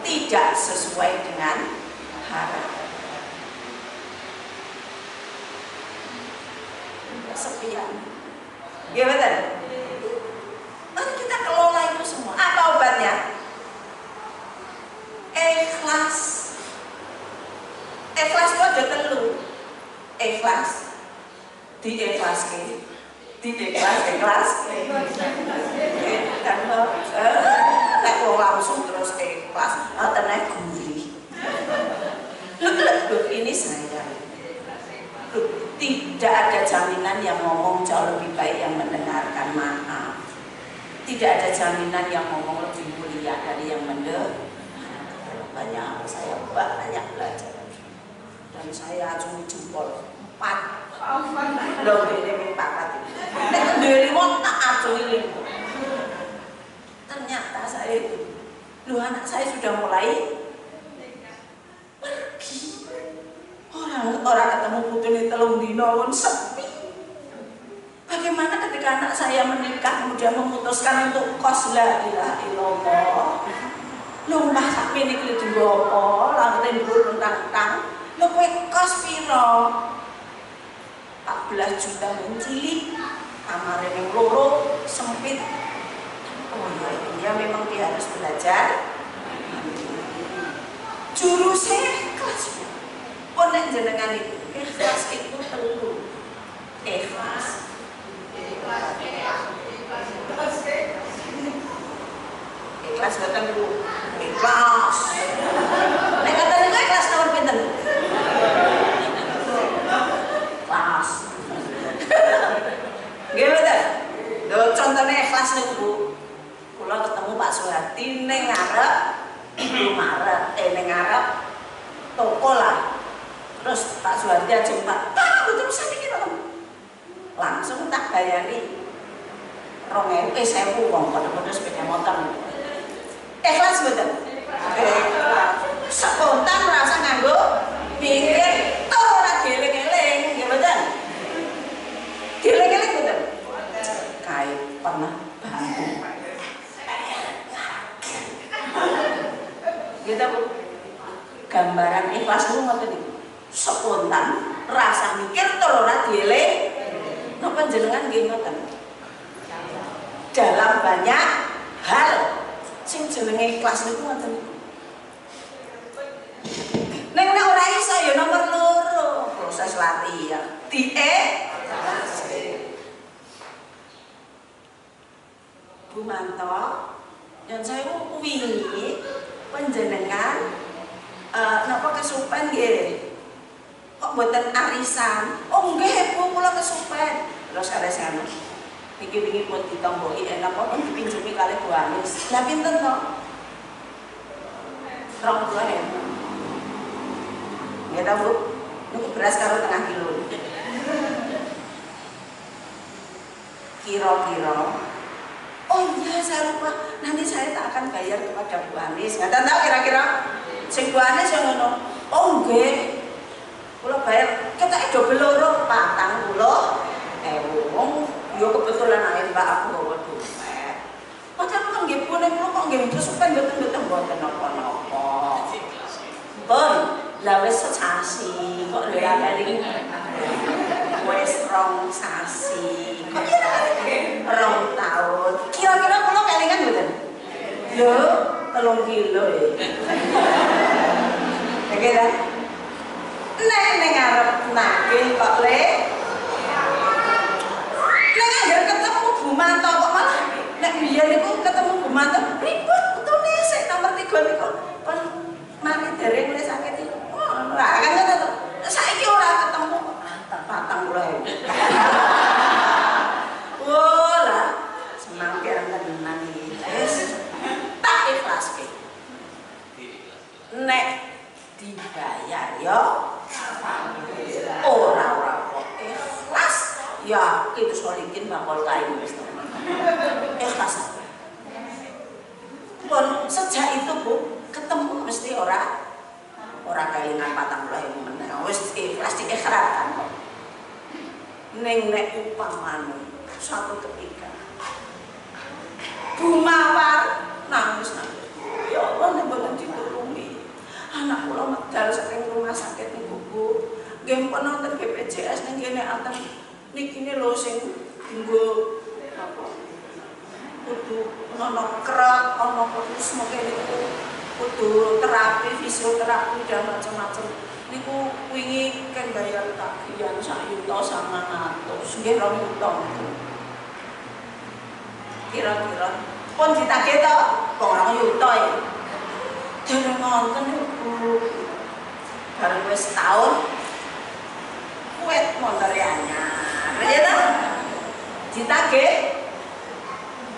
tidak sesuai dengan harapan. Kesepian. Gimana? Mari kita kelola itu semua. Apa obatnya? Ikhlas. Ikhlas itu ada telu. Ikhlas, diikhlaskan, ikhlas. Dan nek wong langsung terus ikhlas, tenan gurih. Loh, ini saya. Loh, tidak ada jaminan yang ngomong jauh lebih baik yang mendengarkan maaf. Tidak ada jaminan yang ngomong lebih mulia dari yang mendengar. Banyak saya banyak belajar. Dan saya acungi jempol 4 loh ini 4 nek ndeli wong tak acungi 5. Ternyata saya itu anak saya sudah mulai pergi. Orang ketemu putune 3 dina pun sepi. Bagaimana ketika anak saya menikah kemudian memutuskan untuk kos, la ilaha illallah. Mbah sakmene iki lho dienggo apa? Langgeng dhuwur tang-tang. Lho kowe kos piro? 14 juta cilik. Kamare ning loro sempit. Oh ya memang dia harus belajar. Jurusnya kelas. Oh nek jenengan itu ikhlas itu perlu. Ikhlas. Ikhlas boten Bu. Ikhlas. Nek kata niku ikhlas nomor pinten? Ikhlas. Nggih betul. Lho contohnya ikhlas niku Bu. Kula ketemu Pak Suhati ning ngarep Ibu Maret, ning ngarep toko lah. Terus Pak Suhati ajeng Pak, betul bisa iki lho. Langsung tak bayari 2.000 wong padha-padha sepeda motor. Ikhlas betul. Spontan rasa nganggo mikir toh ora dieling-eling, nggih betul. Dieling-eling betul. Kae pernah bantu. Gitu Bu. Gambaran ikhlas itu ngoten niku. Spontan, rasa mikir toh ora dieling. Napa jenengan nggih ngoten? Dalam banyak hal sing jenenge ikhlas niku ngoten niku. Nek ora iso ya nomor 2 proses latihan. Bu Manto, yang saya wingi panjenengan napa kesupen nggih? Kok mboten arisan? Oh nggih Bu, kula kesupen. Terus arisan. Niki wingi pun ditomboki enak kok dipinjemi kali Bu Anis. Lah pinten to? 20.000. Ya ta Bu? Niku beras karo 0,5 kilo. Kira-kira. Oh iya saya lupa. Nanti saya tak akan bayar kepada Bu Anis. Nggak tahu kira-kira. Sing Bu Anis yang ngono. Oh nggih. Kula bayar ketake double loro 40.000. Wong yo kebetulan ae Mbak aku bawa dompet. Padahal kok nggih pun kok nggih kesupen mboten napa-napa. Pun lah wis sasi kok lho kali wis 2 sasi. 2 tahun. Kira-kira kula kelingan mboten? Lho, 3 kilo ya. Kira nek ning arep nagih kok Le. Nek anggere ketemu Bu Manto kok malah nek biyen niku ketemu Bu Manto ribut utune sik nomor 3 niku. Pun mari dereng mulai sakit iki. Ora kan ngono. Saiki ora ketemu 40.000. Oh lah semangke tenan iki. Wis tak ikhlaske. Nek dibayar yo ora kok ikhlas ya itu solikin bakal kain wis tenan. Ikhlas. Pun sejak itu Bu ketemu mesti ora kelingan 40.000 meneh. Wis ikhlas diikhlaskan kok. Ning nek upamane satu ketika Bu Mawar nangis. Ya Allah nek boten ditulungi. Anak kula medal saking rumah sakit niku Bu. Nggih pun wonten BPJS ning kene anten niki lho sing dienggo apa? Kudu ono kerak, ono kudu semoga niku kudu terapi, fisioterapi dan macam-macam. Niku wingi kan bayar tagihan 1.900.000 nggih 2 juta. Kira-kira pun ditagih to, wong 2 juta ya. Dene ngonten niku bareng wis tahun kuwet motor anyar. Ya ta? Ditagih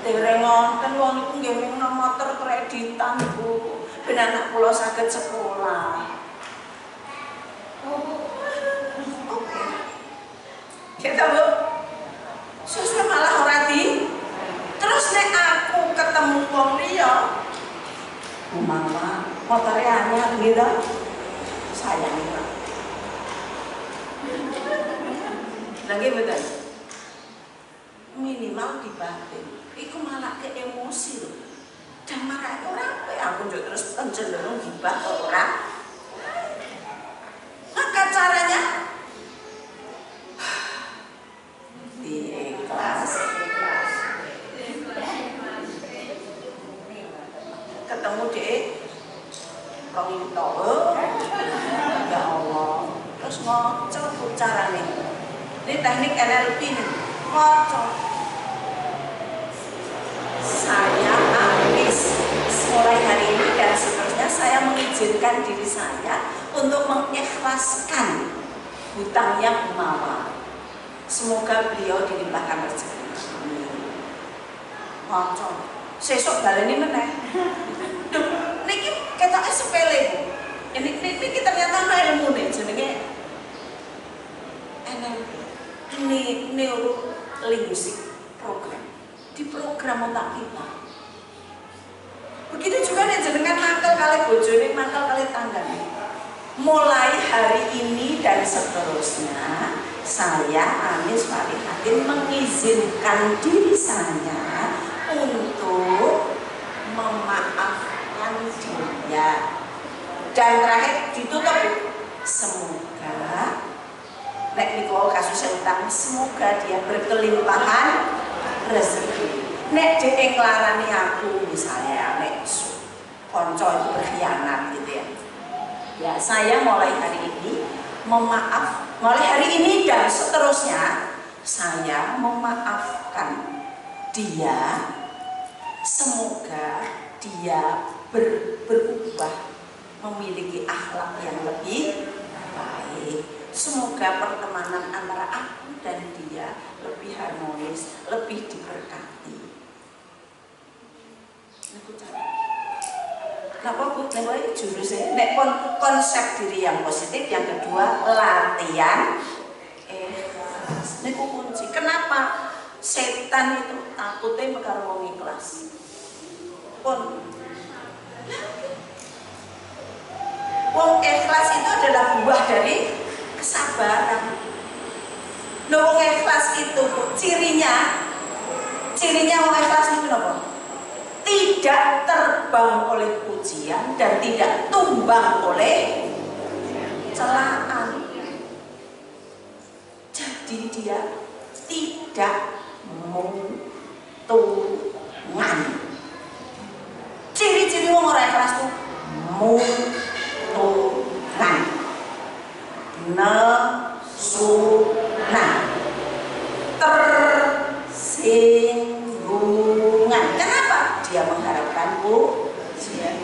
dereng ngonten wong niku nggih ming motor kreditan Bu. Ben anak kula saged sekolah. Oke. Kita Bu. Susah malah ora di. Terus nek aku ketemu wong liya, Mama, motornya anyar gitu. Sayang banget. Lagi betul. Minimal di batin. Iku malah ke emosi loh. Dan marah orang, aku juga terus cenderung gibah ke orang. Maka caranya ikhlas. Ketemu di rong itu, ya Allah. Terus ngocok caranya. Ini teknik NLP nih, ngocok. Saya habis mulai hari ini dan seterusnya saya mengizinkan diri saya untuk mengikhlaskan hutangnya Bu Mawar. Semoga beliau dilimpahkan rezeki. Ngocok. Sesuk baleni meneh. Niki ketoknya sepele. Ini ternyata ana ilmune jenenge NLP. Ini neuro linguistic program. Di program otak kita. Begitu juga nih jenengan mangkel kali bojone, mangkel kali tanggane. Mulai hari ini dan seterusnya, saya Anis Farihatin mengizinkan diri saya untuk memaafkan dia. Dan terakhir ditutup, semoga nek niku kasus utang, semoga dia berkelimpahan rezeki. Nek dhek nglarani aku misalnya nek konco itu berkhianat gitu ya. Ya, saya mulai hari ini mulai hari ini dan seterusnya saya memaafkan dia. Semoga dia berubah memiliki akhlak yang lebih baik. Semoga pertemanan antara aku dan dia lebih harmonis, lebih diberkati. Kenapa Bu? Nek jurusnya, nek konsep diri yang positif, yang kedua latihan ikhlas. Nek kunci. Kenapa setan itu takutnya karo wong ikhlas? Pun wong ikhlas itu adalah buah dari kesabaran. Wong ikhlas itu cirinya wong ikhlas itu apa? Tidak terbang oleh pujian dan tidak tumbang oleh celaan. Jadi dia tidak muntungan. Ciri-ciri wong ora ikhlas itu muntungan, nesunan, tersinggungan. Kenapa? Dia mengharapkan pujian.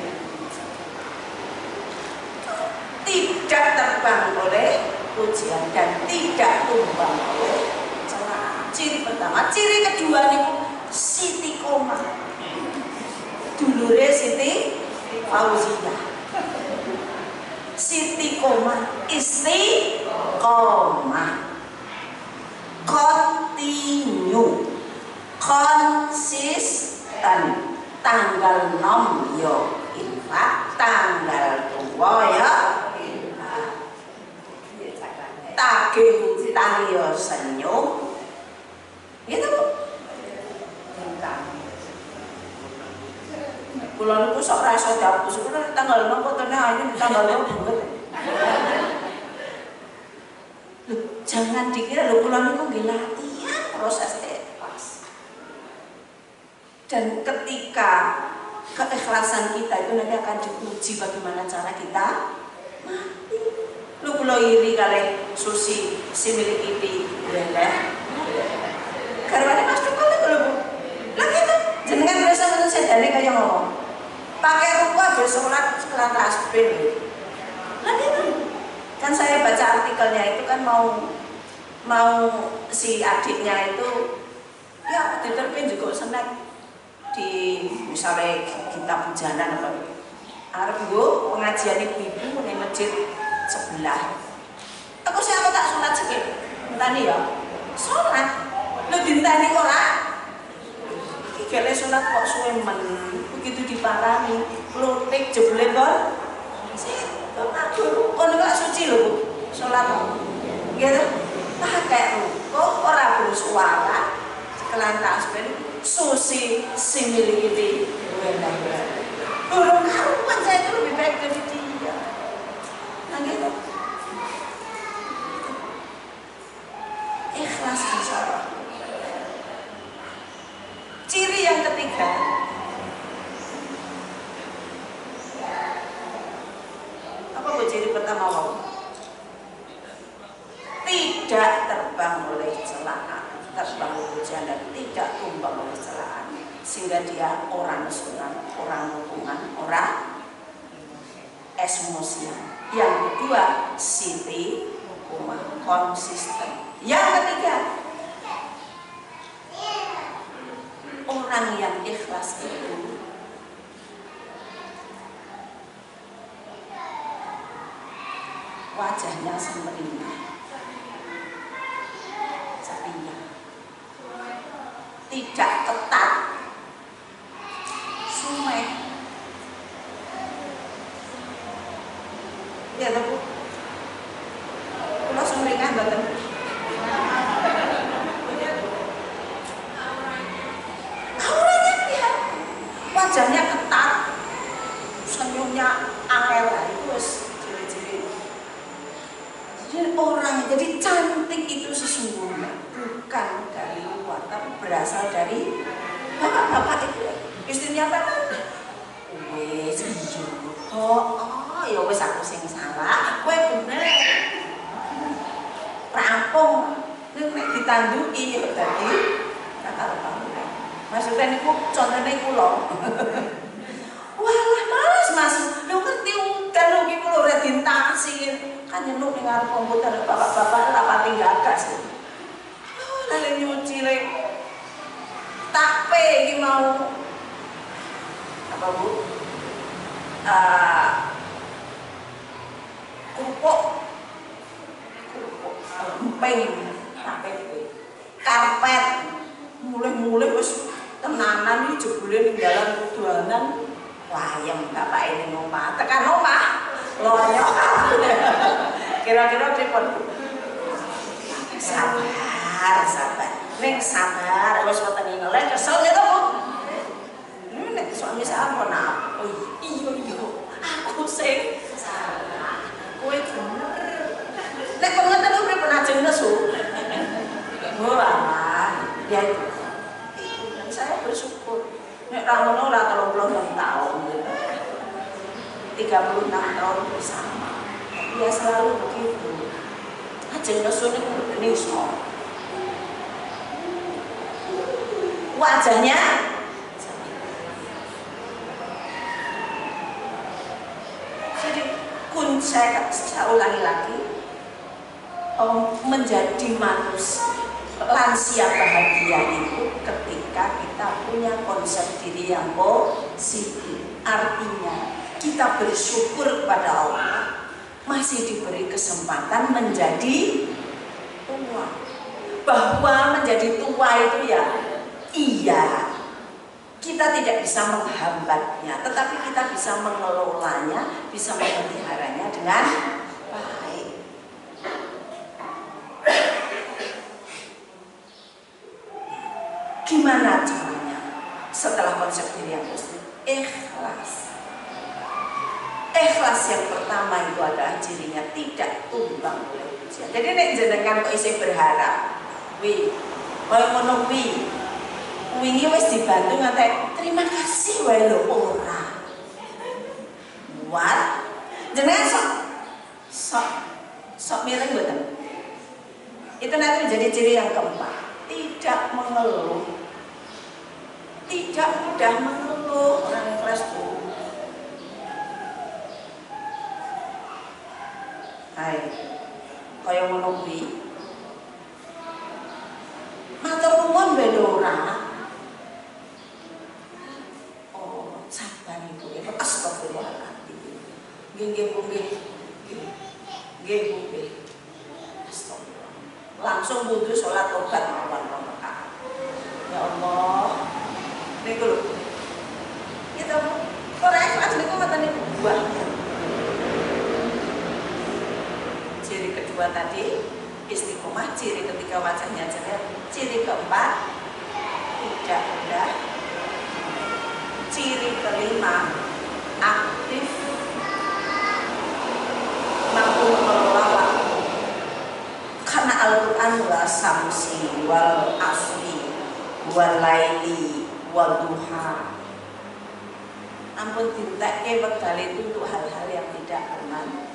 Tidak terbang oleh pujian dan tidak tumbang oleh celaan. Ciri pertama. Ciri kedua nih Siti Koma. Dulure Siti Fauzia. Siti Koma, istiqomah, continue, konsisten. Tanggal 6 yo infak, tanggal 2 ya infak. Tagih utang yo senyum. Gitu Bu. Kula niku sok ra iso dihapus, tanggal 6 fotone ayu tanggal 6 banget. Jangan dikira lho kula niku nggih latihan proses ikhlas. Dan ketika keikhlasan kita itu nanti akan diuji bagaimana cara kita mati. Lu kula iri kali Susi si milik ini leleh. Garwane Mas Tukul lho Bu. Lah gitu jenengan biasa ngono sedane kaya ngomong. Pakai rupa bersolat setelah tasbih. Lah gitu. Kan saya baca artikelnya itu kan mau si adiknya itu ya diterpin juga senek di misalnya kitab hujanan apa arep nggo pengajian ibu-ibu ning masjid sebelah. Aku siapa tak sholat sikit. Entani ya. Sholat. Lu dintani ora? Iki gele sholat kok suwe men. Begitu diparani, klutik jebule kon. Aduh, kon gak suci lho, Bu. Sholat. Gitu. Pakai ruko ora bersuara. Kelantas ben susi similiti Burung karuan saya itu lebih baik dari dia. Nah gitu. Ikhlas insyaallah. Ciri yang ketiga, apa bu ciri pertama Wong? Tidak terbang oleh celaan, terbang hujan dan tidak tumbang oleh celaan, sehingga dia orang sunat, orang hubungan, orang emosi. Yang kedua, siti hukumah konsisten. Yang ketiga, orang yang ikhlas itu wajahnya semeringah, setia, tidak ketat, sumeh. Ya Bu, kalau semeringah betul. Wajahnya ketat, senyumnya angel, itu ciri-ciri. Jadi orang jadi cantik itu sesungguhnya bukan dari luar, tapi berasal dari bapak-bapak itu. Istrinya apa? Wes jujur. Oh, ya wes aku sing salah, kowe bener. Rampung, nek ditanduki ya dadi kata-kata. Maksudnya niku contohnya kula. Walah mas, lu ngerti udan lu iki kula ora dintasi. Kan nyeluk ning ngarep komputer bapak-bapak rapati gagas. Oh, lha nyuci le. Tape iki mau apa Bu? Kerupuk empeng tape karpet mulai wis tenanan iki jebule ning dalan kuduanan wayem bapak ini omah tekan omah loyo kira-kira pripun sabar ning sabar wis wetenge ngelek kesel ya to Bu nek suami saya apa napa iya aku sing salah kowe bener nek pengen lu pripun ajeng nesu wah ya itu saya bersyukur nek ramono ora 36 tahun gitu. 36 tahun bersama dia selalu begitu ajeng nesu ning iso wajahnya jadi kunci saya ulangi lagi menjadi manusia lansia bahagia itu ketika kita punya konsep diri yang positif. Artinya kita bersyukur kepada Allah masih diberi kesempatan menjadi tua. Bahwa menjadi tua itu ya iya kita tidak bisa menghambatnya, tetapi kita bisa mengelolanya, bisa memeliharanya dengan baik. Gimana caranya? Setelah konsep diri yang positif, ikhlas. Ikhlas yang pertama itu adalah cirinya tidak tumbang oleh pujian. Jadi nek jenengan kok isih berharap, koyo ngono wingi wis dibantu ngantek terima kasih wae lho ora. Buat jenengan sok miring mboten. Itu nanti menjadi ciri yang keempat, tidak mengeluh. Tidak mudah mengeluh orang ikhlas tuh. Hai, kaya ngono kuwi. Matur nuwun ben ora. Oh, sabar Ibu. Astagfirullahaladzim. Nggih Bu nggih. Nggih Bu nggih. Astagfirullah. Langsung wudu salat tobat mawon rakaat. Ya Allah. Niku lho. Kita ora ikhlas niku mboten niku buah. Ciri kedua tadi istiqomah, ciri ketiga wajahnya cerah, ciri keempat tidak mudah. Ciri kelima, aktif mampu mengelola waktu. Karena Al-Quran wa samsi wal asri wal laili wal duha. Ampun dintekke wekdal itu untuk hal-hal yang tidak aman.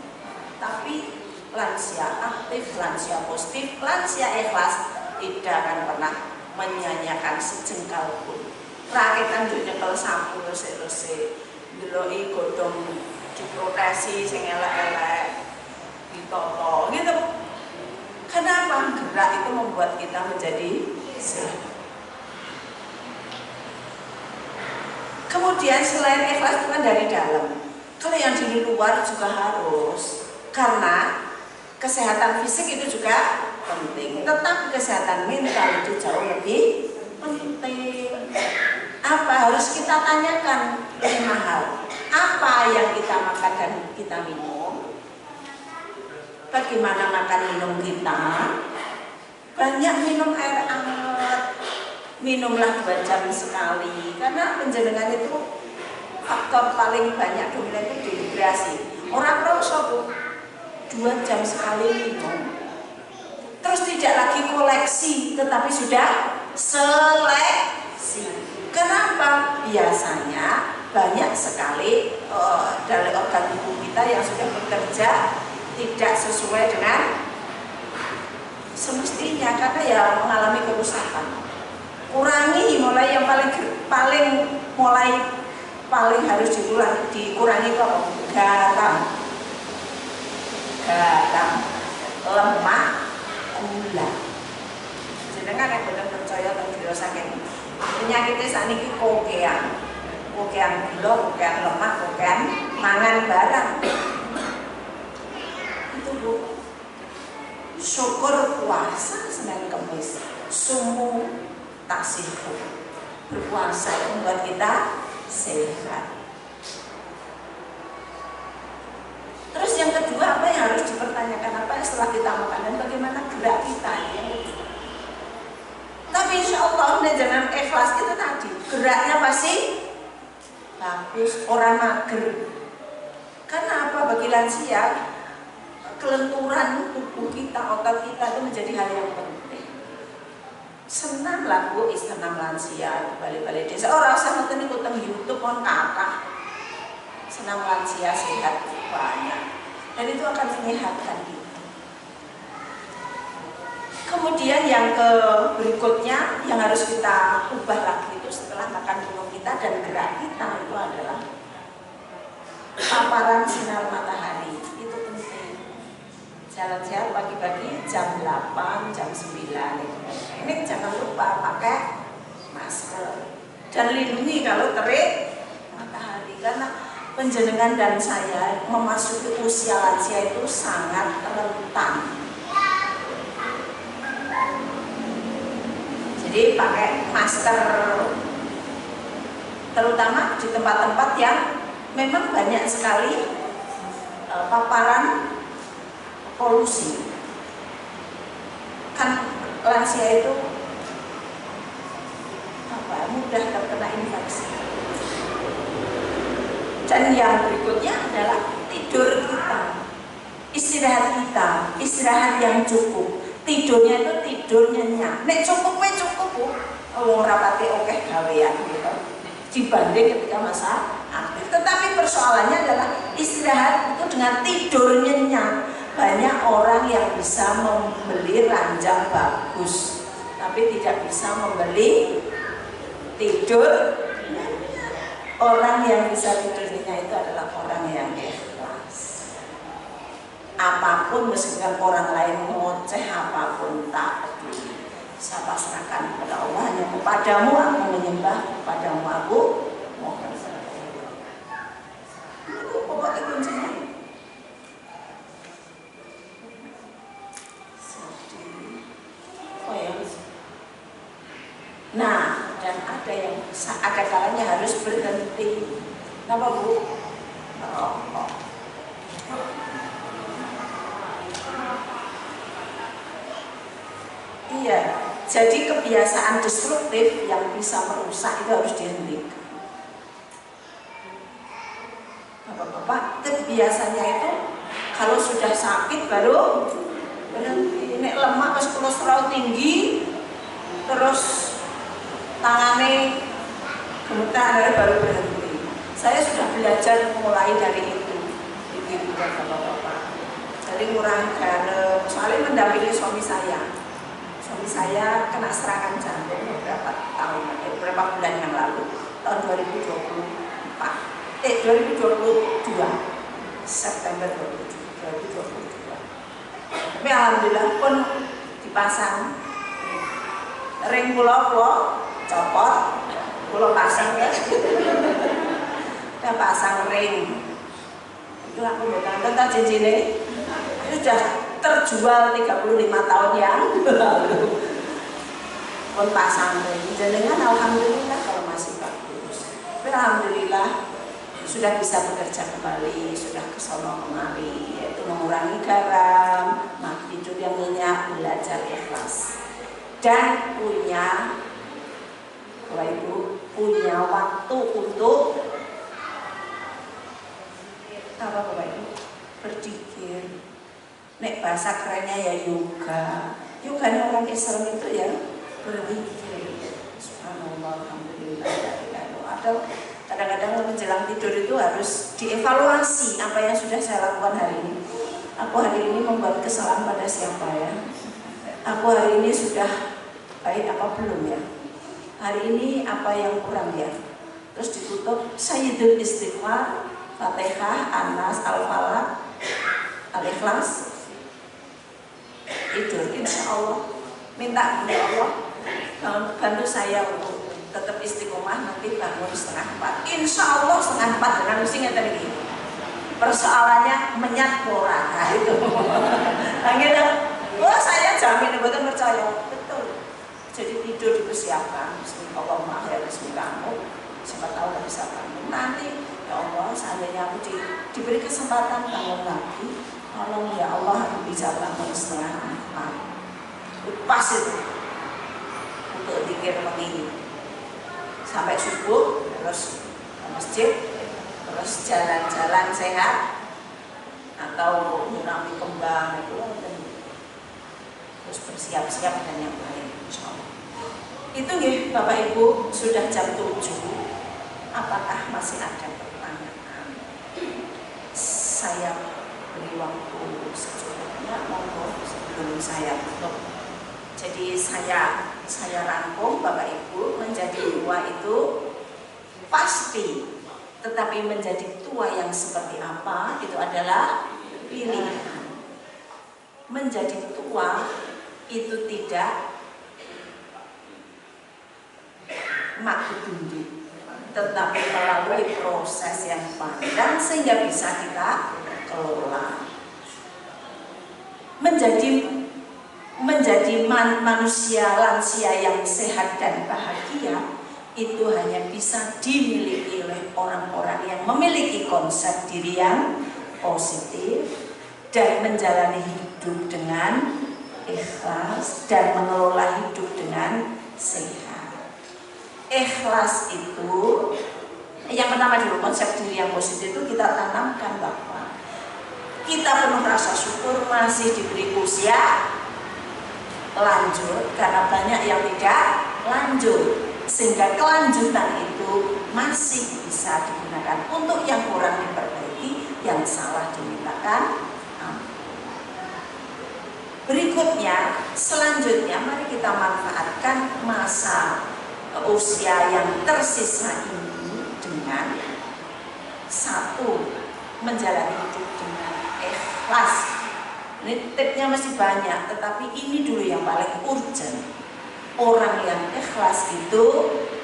Tapi lansia aktif, lansia positif, lansia ikhlas tidak akan pernah menyanyiakan sejengkal pun. Rakyat juga nyekel sapu resik-resik, ndeloki godhong diprotesi sing elek-elek, ditoto gitu. Kenapa? Gerak itu membuat kita menjadi sehat. Kemudian selain ikhlas itu kan dari dalam. Kalau yang di luar juga harus, karena kesehatan fisik itu juga penting. Tetapi kesehatan mental itu jauh lebih penting. Apa harus kita tanyakan 5 hal. Apa yang kita makan dan kita minum? Bagaimana makan minum kita? Banyak minum air hangat. Minumlah 2 jam sekali, karena penjenengan itu faktor paling banyak dominan itu dehidrasi. Orang rosok 2 jam sekali minum. Terus tidak lagi koleksi, tetapi sudah seleksi. Kenapa? Biasanya banyak sekali dari organ tubuh kita yang sudah bekerja tidak sesuai dengan semestinya, karena ya mengalami kerusakan. Kurangi mulai yang paling harus dikurangi itu apa? Garam, lemak, gula. Jenengan yang benar percaya tentang dirasake. Penyakitnya saat ini kokean gula, kokean lemak, kokean mangan barang. Itu Bu. Syukur puasa Senin Kamis, sumu taksihu. Berpuasa itu membuat kita sehat. Terus yang kedua, apa yang harus dipertanyakan? Apa yang setelah kita makan dan bagaimana gerak kita? Tapi insya Allah jangan ikhlas itu tadi, geraknya pasti bagus, orang mager. Karena apa? Bagi lansia, kelenturan tubuh kita, otot kita itu menjadi hal yang penting. Senang lah Bu, senam lansia balik-balik desa. Orang usah nonton ikut YouTube on kata. Senam lansia sehat banyak, dan itu akan menyehatkan kita. Kemudian yang berikutnya yang harus kita ubah lagi itu setelah makan minum kita dan gerak kita itu adalah paparan sinar matahari. Itu penting. Jalan-jalan pagi-pagi jam 8, jam 9 itu. Ini jangan lupa pakai masker dan lindungi kalau terik matahari, karena penjenengan dan saya memasuki usia lansia itu sangat rentan. Jadi pakai masker, terutama di tempat-tempat yang memang banyak sekali paparan polusi. Kan lansia itu mudah terkena infeksi. Dan yang berikutnya adalah tidur kita, istirahat yang cukup. Tidurnya itu tidur nyenyak. Nek cukup Bu. Wong rapati okeh gawean gitu. Dibanding ketika masa aktif. Tetapi persoalannya adalah istirahat itu dengan tidur nyenyak. Banyak orang yang bisa membeli ranjang bagus, tapi tidak bisa membeli tidur. Orang yang bisa tidur nyenyak itu adalah orang yang ikhlas. Apapun, meskipun orang lain ngoceh apapun, tak peduli. Saya pasrahkan kepada Allah, hanya kepadamu aku menyembah, kepadamu aku mohon. Itu pokoknya kuncinya. Nah, dan ada kalanya harus berhenti. Kenapa Bu? Merokok. Iya, jadi kebiasaan destruktif yang bisa merusak itu harus dihentikan. biasanya itu kalau sudah sakit baru berhenti. Nek lemak pas kolesterol tinggi terus tangane gemetar baru berhenti. Saya sudah belajar mulai dari itu. Ibu dan bapak-bapak. Jadi ngurangi garam. Soalnya mendampingi suami saya. Suami saya kena serangan jantung beberapa bulan yang lalu, tahun 2022 September 2022. Tapi alhamdulillah pun dipasang ring pulau copot, pulau pasang ya. Udah pasang ring. Itu aku bukan tentang cincinnya. Itu sudah terjual 35 tahun yang lalu. Pun pasang ring. Jenengan alhamdulillah kalau masih bagus. Tapi alhamdulillah sudah bisa bekerja kembali, sudah kesono kemari, yaitu mengurangi garam, makan tidur yang nyenyak, belajar ikhlas, dan punya Bapak Ibu punya waktu untuk apa Bapak Ibu? Berzikir. Nek bahasa kerennya ya yoga. Yoganya orang Islam itu ya berzikir. Subhanallah, alhamdulillah. Atau kadang-kadang menjelang tidur itu harus dievaluasi apa yang sudah saya lakukan hari ini. Aku hari ini membuat kesalahan pada siapa ya? Aku hari ini sudah baik apa belum ya? Hari ini apa yang kurang ya? Terus ditutup Sayyidul Istighfar, Fatihah, Anas, Al-Falaq, Al-Ikhlas. Tidur, insya Allah. Minta ya Allah bantu saya untuk tetap istiqomah, nanti bangun 3:30. Insya Allah 3:30 dengan usinya tadi. Persoalannya menyat pora, nah itu. Akhirnya, wah saya jamin, betul percaya, betul. Jadi tidur dipersiapkan, Bismillahirrahmanirrahim, ya Bismillah. Siapa tahu nggak bisa bangun. Nanti, ya Allah, seandainya aku diberi kesempatan bangun lagi, tolong ya Allah aku bisa bangun 3:30. Pas itu untuk dikir begini. Sampai subuh, terus ke masjid, terus jalan-jalan sehat, atau nyirami kembang itu, terus bersiap-siap dan yang lain, insya Allah. Itu ya Bapak Ibu, sudah jam 7. Apakah masih ada pertanyaan? Saya beri waktu secukupnya, monggo sebelum saya tutup. Jadi saya rangkum Bapak Ibu, menjadi tua itu pasti, tetapi menjadi tua yang seperti apa itu adalah pilihan. Menjadi tua itu tidak makdudi, tetapi melalui proses yang panjang sehingga bisa kita kelola. Menjadi manusia lansia yang sehat dan bahagia itu hanya bisa dimiliki oleh orang-orang yang memiliki konsep diri yang positif dan menjalani hidup dengan ikhlas dan mengelola hidup dengan sehat. Ikhlas itu yang pertama dulu, konsep diri yang positif itu kita tanamkan bahwa kita penuh rasa syukur masih diberi usia lanjut, karena banyak yang tidak lanjut, sehingga kelanjutan itu masih bisa digunakan. Untuk yang kurang diperbaiki, yang salah dimintakan ampun. Berikutnya, selanjutnya mari kita manfaatkan masa usia yang tersisa ini dengan satu, menjalani hidup dengan ikhlas. Ini tipsnya masih banyak, tetapi ini dulu yang paling urgent. Orang yang ikhlas itu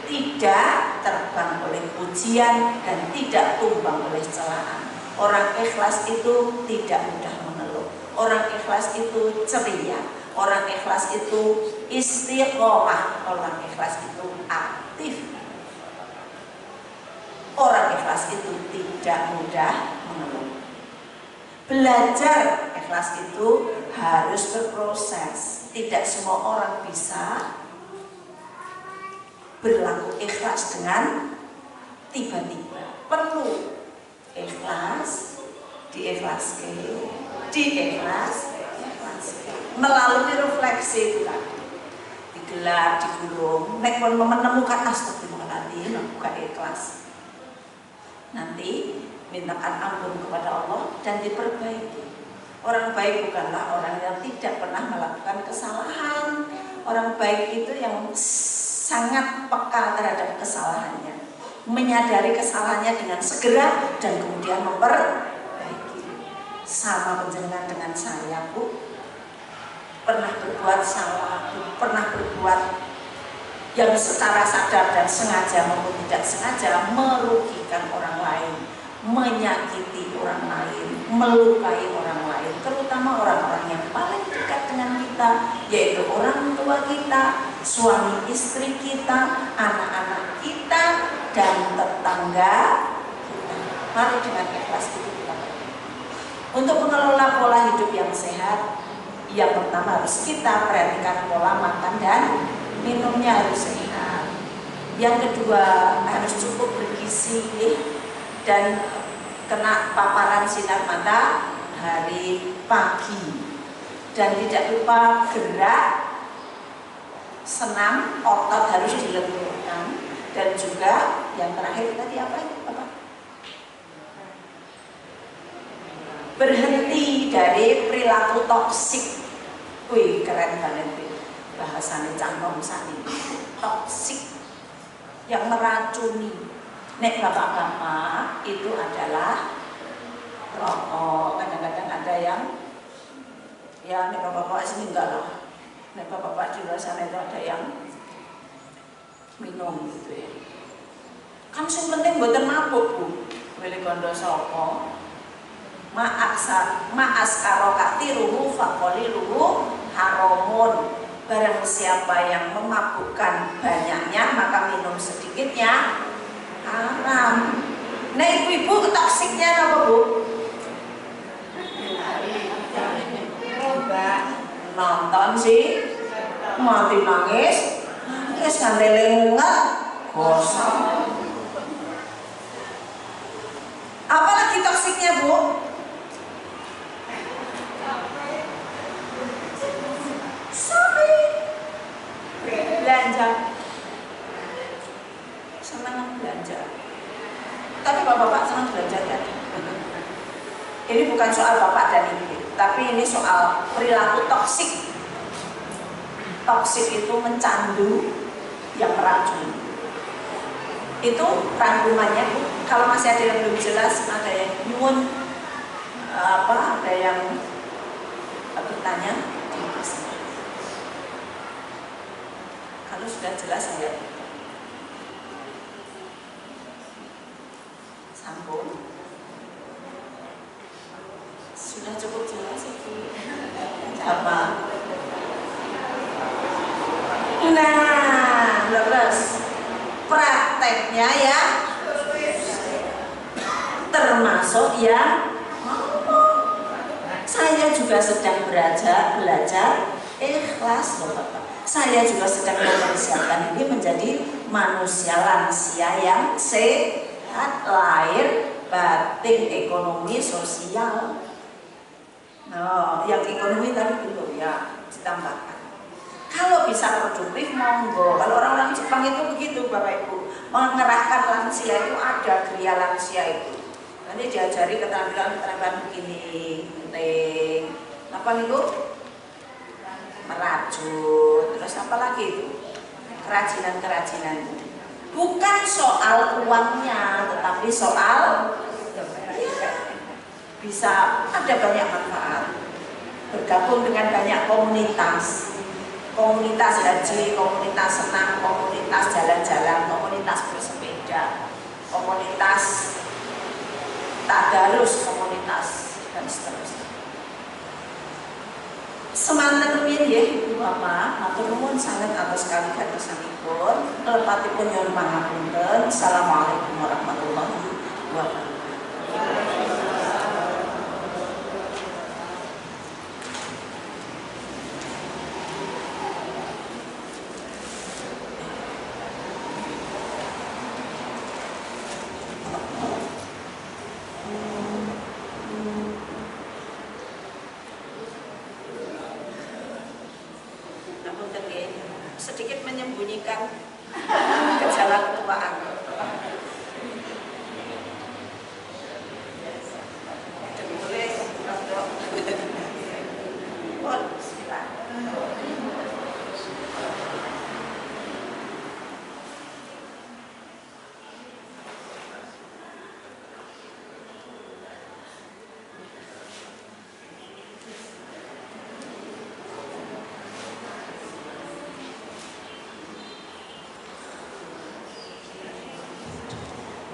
tidak terbang oleh pujian dan tidak tumbang oleh celaan. Orang ikhlas itu tidak mudah mengeluh. Orang ikhlas itu ceria. Orang ikhlas itu istiqomah. Orang ikhlas itu aktif. Orang ikhlas itu tidak mudah mengeluh. Belajar ikhlas itu harus berproses. Tidak semua orang bisa berlaku ikhlas dengan tiba-tiba. Perlu ikhlas, diikhlas melalui refleksi itu kan, digelar, digulung, nek pun menemukan astagfirullahaladzim, buka ikhlas, nanti mintakan ampun kepada Allah dan diperbaiki. Orang baik bukanlah orang yang tidak pernah melakukan kesalahan. Orang baik itu yang sangat peka terhadap kesalahannya, menyadari kesalahannya dengan segera dan kemudian memperbaiki. Sama penjenengan dengan saya, Bu, pernah berbuat salah, pernah berbuat yang secara sadar dan sengaja maupun tidak sengaja merugikan orang lain, menyakiti orang lain, melukai orang lain, terutama orang-orang yang paling dekat dengan kita, yaitu orang tua kita, suami istri kita, anak-anak kita, dan tetangga kita. Mari dengan ikhlas itu kita untuk mengelola pola hidup yang sehat. Yang pertama harus kita perhatikan pola makan dan minumnya harus sehat. Yang kedua harus cukup bergizi dan kena paparan sinar matahari pagi, dan tidak lupa gerak, senam, otot harus dilenturkan, dan juga yang terakhir tadi apa? Berhenti dari perilaku toksik. Wih, keren banget bahasanya cangkom sani. Toksik yang meracuni. Nek bapak-bapak itu adalah rokok. Kadang-kadang ada yang ya nek bapak-bapak sini enggak lah. Nek bapak-bapak di luar sana itu ada yang minum gitu ya. Kan yang penting buatan mabuk, Bu. Milih kondo soko. Ma'as karokati ruhu fakoli ruhu haramun. Barang siapa yang memabukkan banyaknya maka minum sedikitnya haram. Nah ibu-ibu toksiknya apa, Bu? Nonton sih mati nangis ngandeleng kosong. Apalagi toksiknya, Bu? Belanja, senang belanja. Tapi bapak-bapak senang belanja kan? Ini bukan soal bapak dan ibu, tapi ini soal perilaku toksik. Toksik itu mencandu yang meracuni. Itu rangkumannya. Kalau masih ada yang belum jelas, ada yang nyuwun ada yang bertanya. Kalau sudah jelas saya sambung. Sudah cukup jelas itu apa? Nah, terus prakteknya ya, termasuk ya. Saya juga sedang belajar ikhlas, loh Bapak. Saya juga sedang mempersiapkan ini menjadi manusia lansia yang sehat, lahir, batin, ekonomi, sosial. Nah, yang ekonomi tadi belum ya ditambahkan. Kalau bisa produktif monggo. Kalau orang-orang Jepang itu begitu, Bapak Ibu, mengerahkan lansia itu ada gria lansia itu. Nanti diajari keterampilan begini, penting. Apa nih Bu? Merajut, terus apa lagi itu? Kerajinan-kerajinan. Bukan soal uangnya, tetapi soal bisa ada banyak manfaat. Bergabung dengan banyak komunitas. Komunitas haji, komunitas senam, komunitas jalan-jalan, komunitas bersepeda, komunitas tadarus, komunitas dan seterusnya. Semanten rumiyin nggih Ibu Bapak, matur nuwun sanget atas kali kadosanipun. Kelepatipun nyuwun pangapunten. Assalamualaikum warahmatullahi wabarakatuh. sedikit menyembunyikan gejala ketuaan. Boleh, Dok. Oh, bismillah.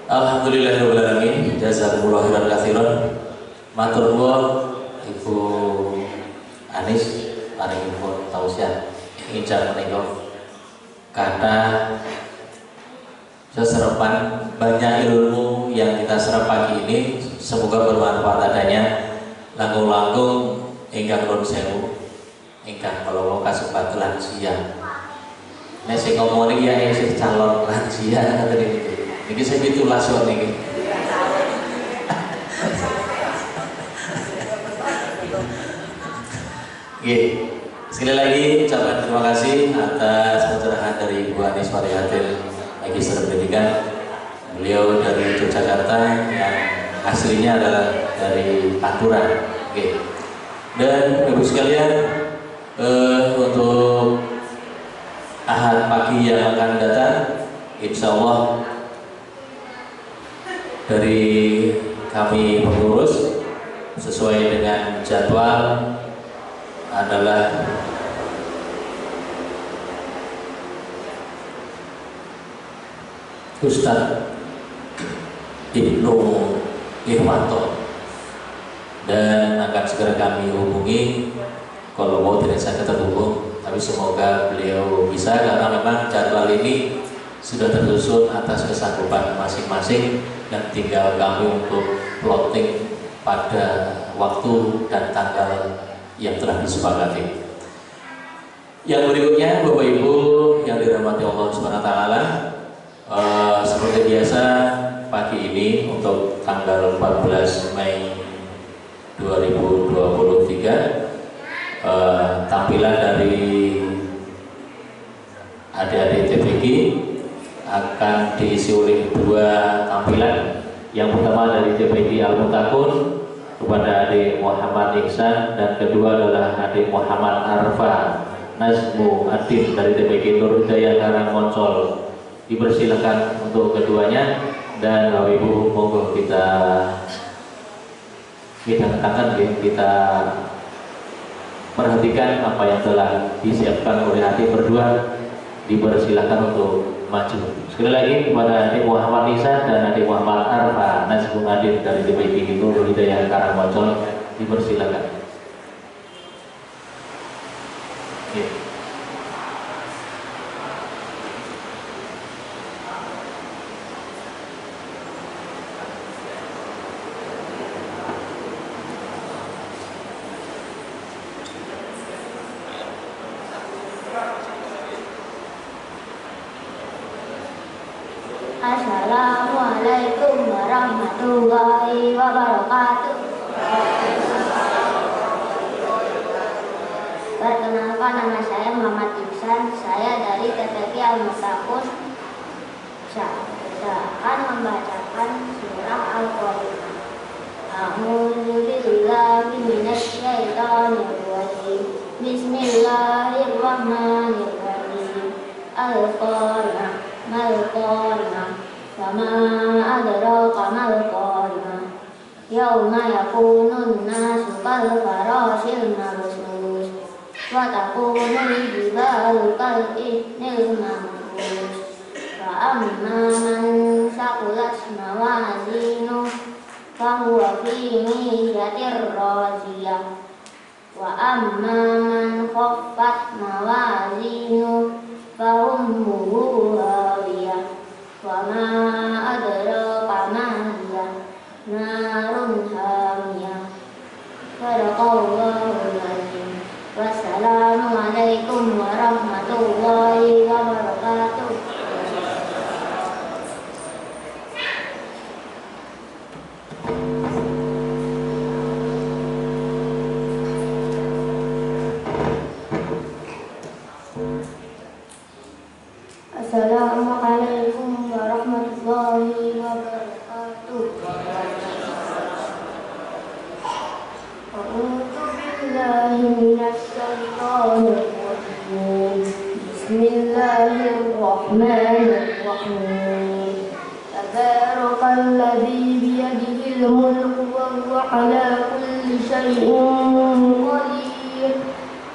Alhamdulillahirrahmanirrahim. Jazakumullah khairan katsiran. Matur nuwun Ibu Anis paringipun tausiah ingkang menika kata seserepan banyak ilmu yang kita serap pagi ini, semoga bermanfaat adanya. Langkung-langkung ingkang nuwun sewu ingkang kula kasebat lansia. Nek sing ngomong iki ya isih calon lansia ngoten iki. Ini saya gitu langsung nih. Sekali lagi ucapan terima kasih atas pencerahan dari Ibu Anis Marihatil Magister Pendidikan. Beliau dari Yogyakarta yang aslinya adalah dari Pantura. Dan Ibu sekalian, untuk Ahad pagi yang akan datang, insya Allah dari kami pengurus sesuai dengan jadwal adalah Ustadz Ibnu Irwanto, dan akan segera kami hubungi kalau mau tidak saya terhubung, tapi semoga beliau bisa, karena memang jadwal ini sudah tersusun atas kesanggupan masing-masing dan tinggal kami untuk plotting pada waktu dan tanggal yang telah disepakati. Yang berikutnya, Bapak Ibu yang dirahmati Allah SWT, seperti biasa pagi ini untuk tanggal 14 Mei 2023, tampilan dari adik-adik TPG akan diisi oleh dua tampilan. Yang pertama dari TPG Al-Mutakun kepada adik Muhammad Iksan, dan kedua adalah adik Muhammad Arfa Nazmu Adin dari TPG Nur Hidayah Karangmoncol. Dipersilakan untuk keduanya, dan Bapak Ibu monggo kita katakan, kita perhatikan apa yang telah disiapkan oleh adik berdua. Dipersilakan untuk maju. Sekali lagi kepada adik Muhammad Nisa dan adik Muhammad Arfa Nazmu Adin dari TPG Nur Hidayah Karangmoncol, dipersilakan. Assalamualaikum warahmatullahi wabarakatuh. Perkenalkan, nama saya Muhammad Iksan. Saya dari TPG Al-Mutakun. Saya akan membacakan surah Al-Qur'an. A'udzu billahi minasy syaithanir rajim. Bismillahirrahmanirrahim. Al-Qari'ah mal-Qari'ah. Wama adraka mal-Qari'ah. Yauma yakunun nasu kal-farashil mabsus, wa takunul jibalu kal-ihnil manfush. Wa amma man saqulat mawazinuh fahuwa fi 'ishatir radiyah. Wa amma man khaffat mawazinuh faummuhu hawiyah. Wa ma adraka ma hiya narun hamiyah. Sadaqallahul azim. Wassalamualaikum warahmatullahi wabarakatuh. من الشيطان الرجيم. بسم الله الرحمن الرحيم. تبارك الذي بيده الملك وهو على كل شيء قدير.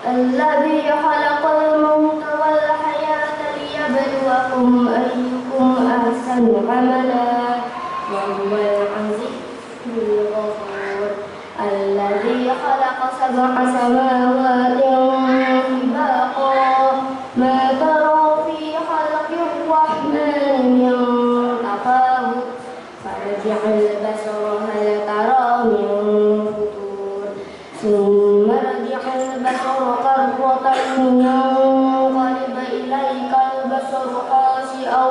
الذي خلق الموت والحياة ليبلوكم أيكم أحسن عملا وهو العزيز الغفور. الذي خلق 7 سماوات طباقا ما ترى في خلق الرحمن من تفاوت فارجع البصر هل ترى من فطور ثم ارجع البصر كرتين ينقلب إليك البصر خاسئا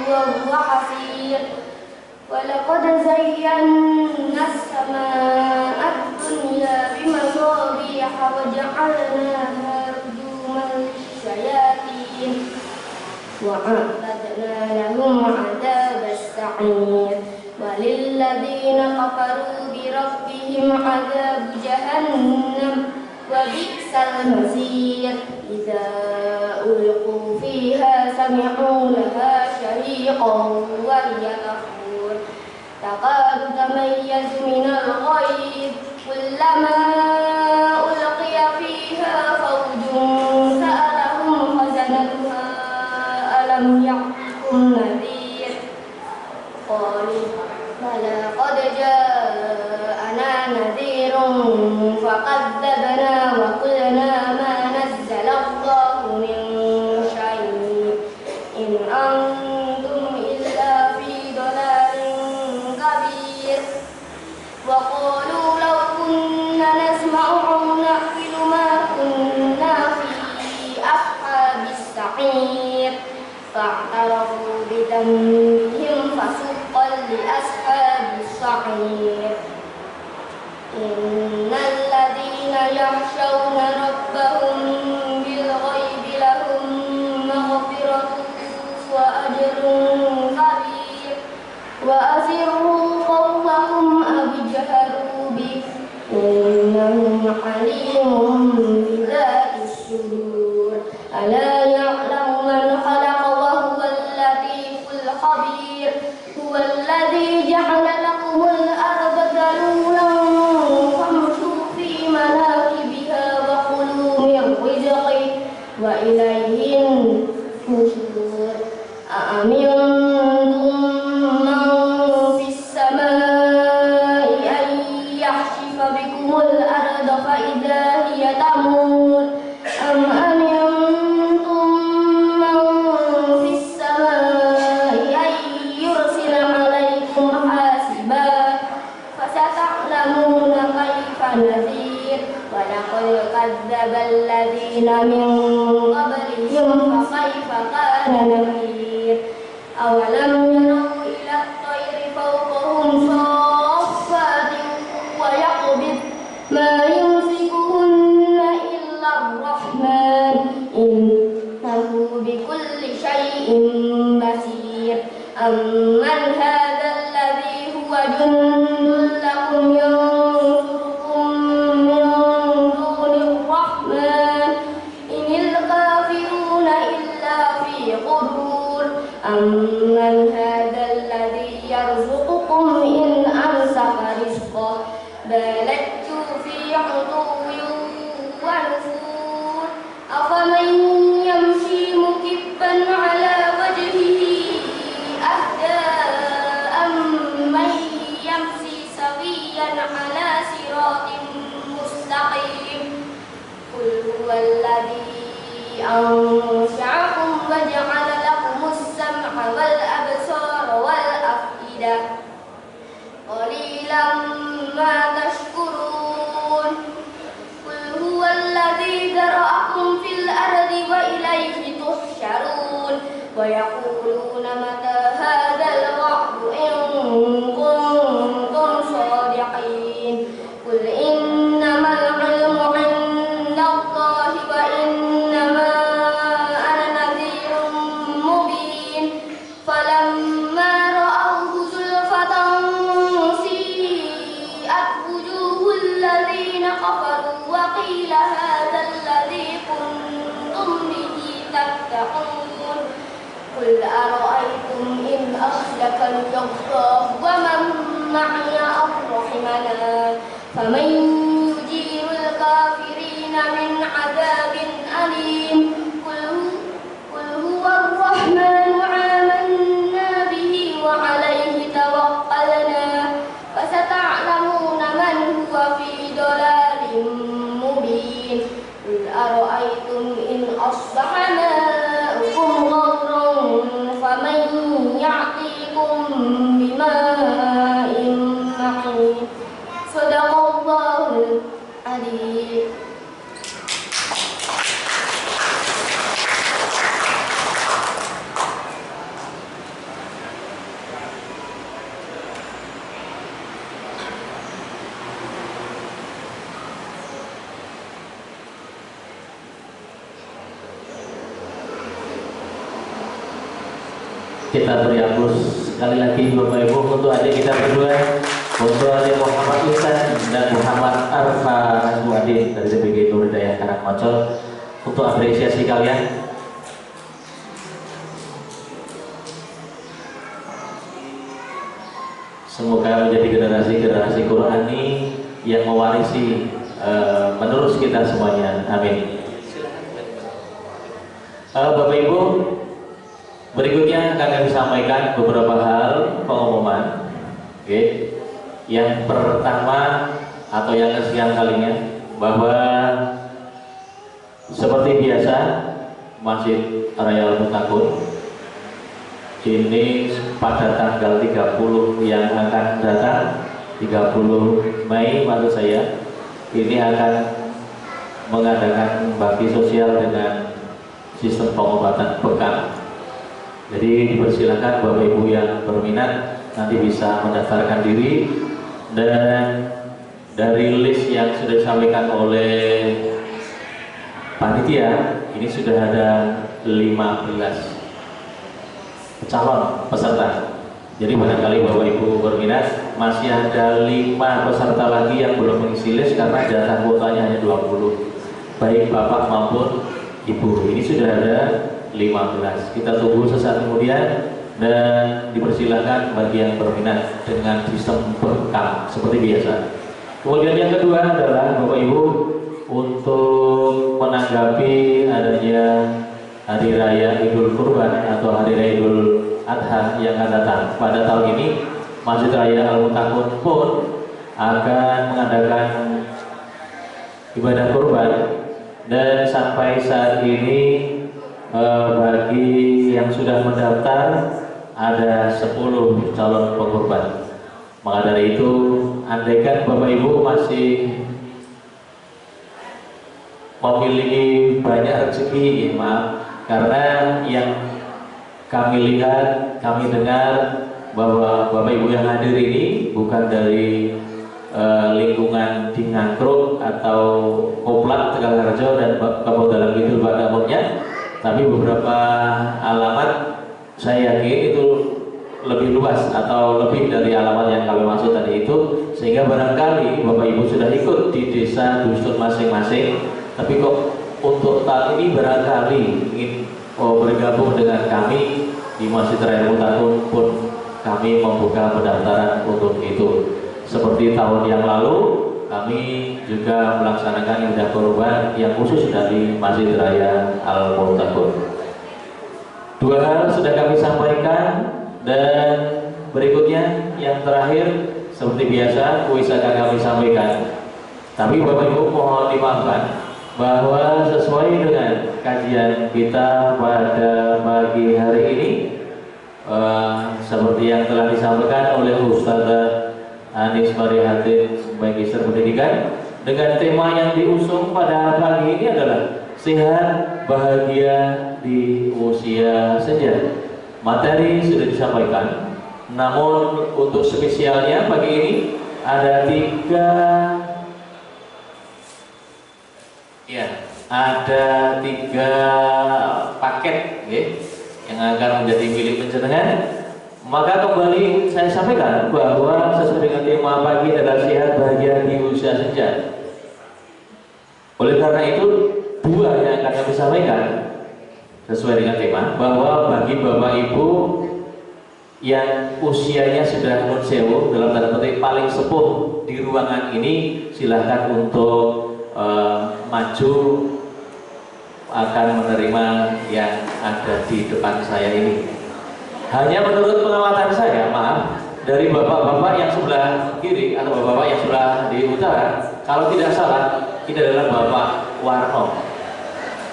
وهو حسير. ولقد زينا السماء الدنيا بمصابيح وجعلناها رجوما للشياطين وأعتدنا لهم عذاب السعير. وللذين كفروا بربهم عذاب جهنم وبئس المصير. إذا ألقوا فيها سمعوا لها شهيقا وهي تفور تكاد تميز من الغيظ كلما ألقي فيها فوج سألهم خزنتها ألم يأتكم نذير قالوا بلى قد جاءنا نذير فكذبنا وقلنا ما نزل الله من شيء إن أنتم إلا في ضلال كبير. وقالوا لو كنا نسمع أو نعقل ما كنا في أصحاب السعير فاعترفوا بذنبهم فسحقا لأصحاب السعير. إن الذين يخشون ربهم بالغيب لهم مغفرة وأجر كبير. وأسروا قولهم أو اجهروا به إنه عليم بذات الصدور. ألا يعلم من خلق وهو اللطيف الخبير. هو الذي جعل لكم الأرض ذلولا فامشوا في مناكبها وكلوا من رزقه وإليه النشور. أأمنتم من في السماء أن يخسف بكم الأرض فإذا هي تمور أم أمنتم من في السماء أن يرسل عليكم حاسبا فستعلمون كيف نذير. ولقد كذب الذين من قبلهم فكيف كان نكير. أولم يروا إلى الطير فوقهم صافات ويقبض ما يمسكهن إلا الرحمن إنه بكل شيء بصير. أمن هذا الذي هو جند لكم ينصركم من دون الرحمن إن الكافرون إلا في غرور. أمن هذا الذي يرزقكم إن أمسك رزقه بل لجوا في عتو ونفور. أفمن يمشي مكبا على وجهه أهدى أمن يمشي سويا على صراط مستقيم. قل هو الذي أنشأكم وجعل لكم السمع والأبصار والأفئدة قليلا ما تشكرون. قل هو الذي ذرأكم في الأرض وإليه تحشرون. ويقولون متى هذا الوعد إن كنتم صادقين. قل إنما العلم عند الله وإنما أنا نذير قل أرأيتم إن أهلكني الله ومن معي أو رحمنا فمن يجير الكافرين من عذاب أليم قل هو الرحمن آمنا به وعليه توكلنا فستعلمون من هو في ضلال مبين قل أرأيتم إن أصبح ماؤكم غورا فمن يأتيكم بماء معين صدق الله العظيم. Kita beri aplaus sekali lagi Bapak Ibu untuk adik kita berdua, untuk adik Muhammad Ihsan dan Muhammad Arfa Naswadin dari TPG Nur Hidayah Karangmocol, untuk apresiasi kalian. Semoga menjadi generasi-generasi Qurani yang mewarisi menerus kita semuanya. Amin. Bapak Ibu, berikutnya akan kami sampaikan beberapa hal pengumuman. Oke. Yang pertama atau yang kesekian kalinya, bahwa seperti biasa Masjid Raya Al-Muttaqun ini pada tanggal 30 yang akan datang, 30 Mei maksud saya, ini akan mengadakan bakti sosial dengan sistem pengobatan bekam. Jadi dipersilakan Bapak Ibu yang berminat nanti bisa mendaftarkan diri, dan dari list yang sudah disampaikan oleh panitia ini sudah ada 15 calon peserta. Jadi barangkali Bapak Ibu berminat, masih ada 5 peserta lagi yang belum mengisi list karena jatah kuotanya hanya 20, baik Bapak maupun Ibu. Ini sudah ada 15. Kita tunggu sesaat kemudian, dan dipersilakan bagi yang berminat dengan sistem bekam seperti biasa. Kemudian yang kedua adalah Bapak Ibu, untuk menanggapi adanya Hari Raya Idul Kurban atau Hari Raya Idul Adha yang akan datang pada tahun ini, Masjid Raya Al-Muttaqun pun akan mengadakan ibadah kurban, dan sampai saat ini bagi yang sudah mendaftar ada 10 calon pengurban. Maka dari itu, andaikan Bapak Ibu masih memiliki banyak rezeki, maaf, karena yang kami lihat, kami dengar bahwa Bapak Ibu yang hadir ini bukan dari lingkungan di Ngangkruk atau Koplak, Tegalharjo dan Kabupaten Kidul Badamutnya, tapi beberapa alamat saya yakin itu lebih luas atau lebih dari alamat yang kami maksud tadi itu, sehingga barangkali Bapak Ibu sudah ikut di desa dusun masing-masing, tapi kok untuk tahun ini barangkali ingin bergabung dengan kami di Masjid Raya Al-Muttaqun pun kami membuka pendaftaran untuk itu. Seperti tahun yang lalu, kami juga melaksanakan ibadah kurban yang khusus dari Masjid Raya Al-Muttaqun. 2 hal sudah kami sampaikan, dan berikutnya yang terakhir seperti biasa kuis akan kami sampaikan. Tapi Bapak Ibu mohon dimaafkan bahwa sesuai dengan kajian kita pada pagi hari ini, seperti yang telah disampaikan oleh Ustazah Anis Marihatin Magister Pendidikan, dengan tema yang diusung pada pagi ini adalah sehat bahagia di usia senja. Materi sudah disampaikan, namun untuk spesialnya pagi ini ada 3 paket yang akan menjadi milik penjenengan. Maka kembali saya sampaikan bahwa sesuai dengan tema pagi adalah sehat bahagia di usia senja. Oleh karena itu, 2 yang akan kami sampaikan. sesuai dengan tema, bahwa bagi Bapak Ibu yang usianya sudah nun sewu, dalam tanda petik paling sepuh di ruangan ini, silahkan untuk maju akan menerima yang ada di depan saya ini. Hanya menurut pengamatan saya, maaf, dari bapak-bapak yang sebelah kiri atau bapak-bapak yang sebelah di utara, kalau tidak salah, ini adalah Bapak Warno.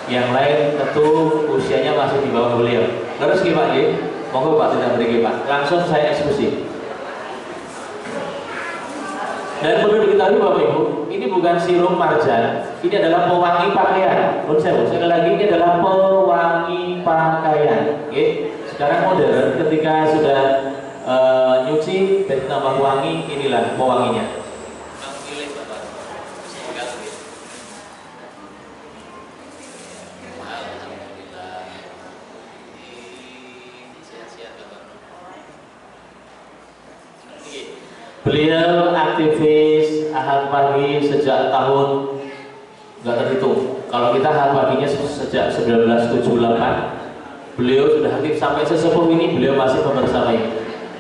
Yang lain tentu usianya masih di bawah beliau. Terus gimana, Pak? Monggo Pak, tidak beri Pak. Langsung saya eksekusi. Dan perlu diketahui Bapak Ibu, ini bukan sirup marjan, ini adalah pewangi pakaian. Sekali lagi, ini adalah pewangi pakaian. Oke. Sekarang modern, ketika sudah nyuci dan tambah wangi, inilah pewanginya. Beliau aktivis Ahad Pagi sejak tahun nggak terhitung. Kalau kita Ahad Paginya sejak 1978, beliau sudah aktif sampai sesepuh ini, beliau masih membersamai.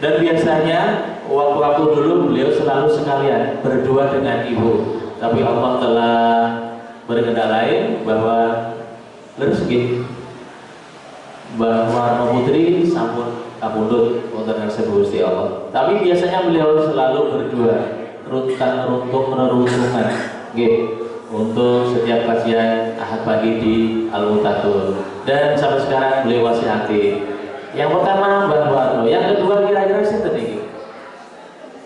Dan biasanya waktu-waktu dulu beliau selalu sekalian berdua dengan ibu. Tapi Allah telah berkehendak lain bahwa rezeki bahwa Putri sampun kabundut untuk Gusti Allah. Tapi biasanya beliau selalu berdua, reruntungan, untuk setiap kajian Ahad Pagi di Al-Mutatul. Dan sampai sekarang beliau masih aktif. Yang pertama Mbak Warno, yang kedua kira-kira sinten iki?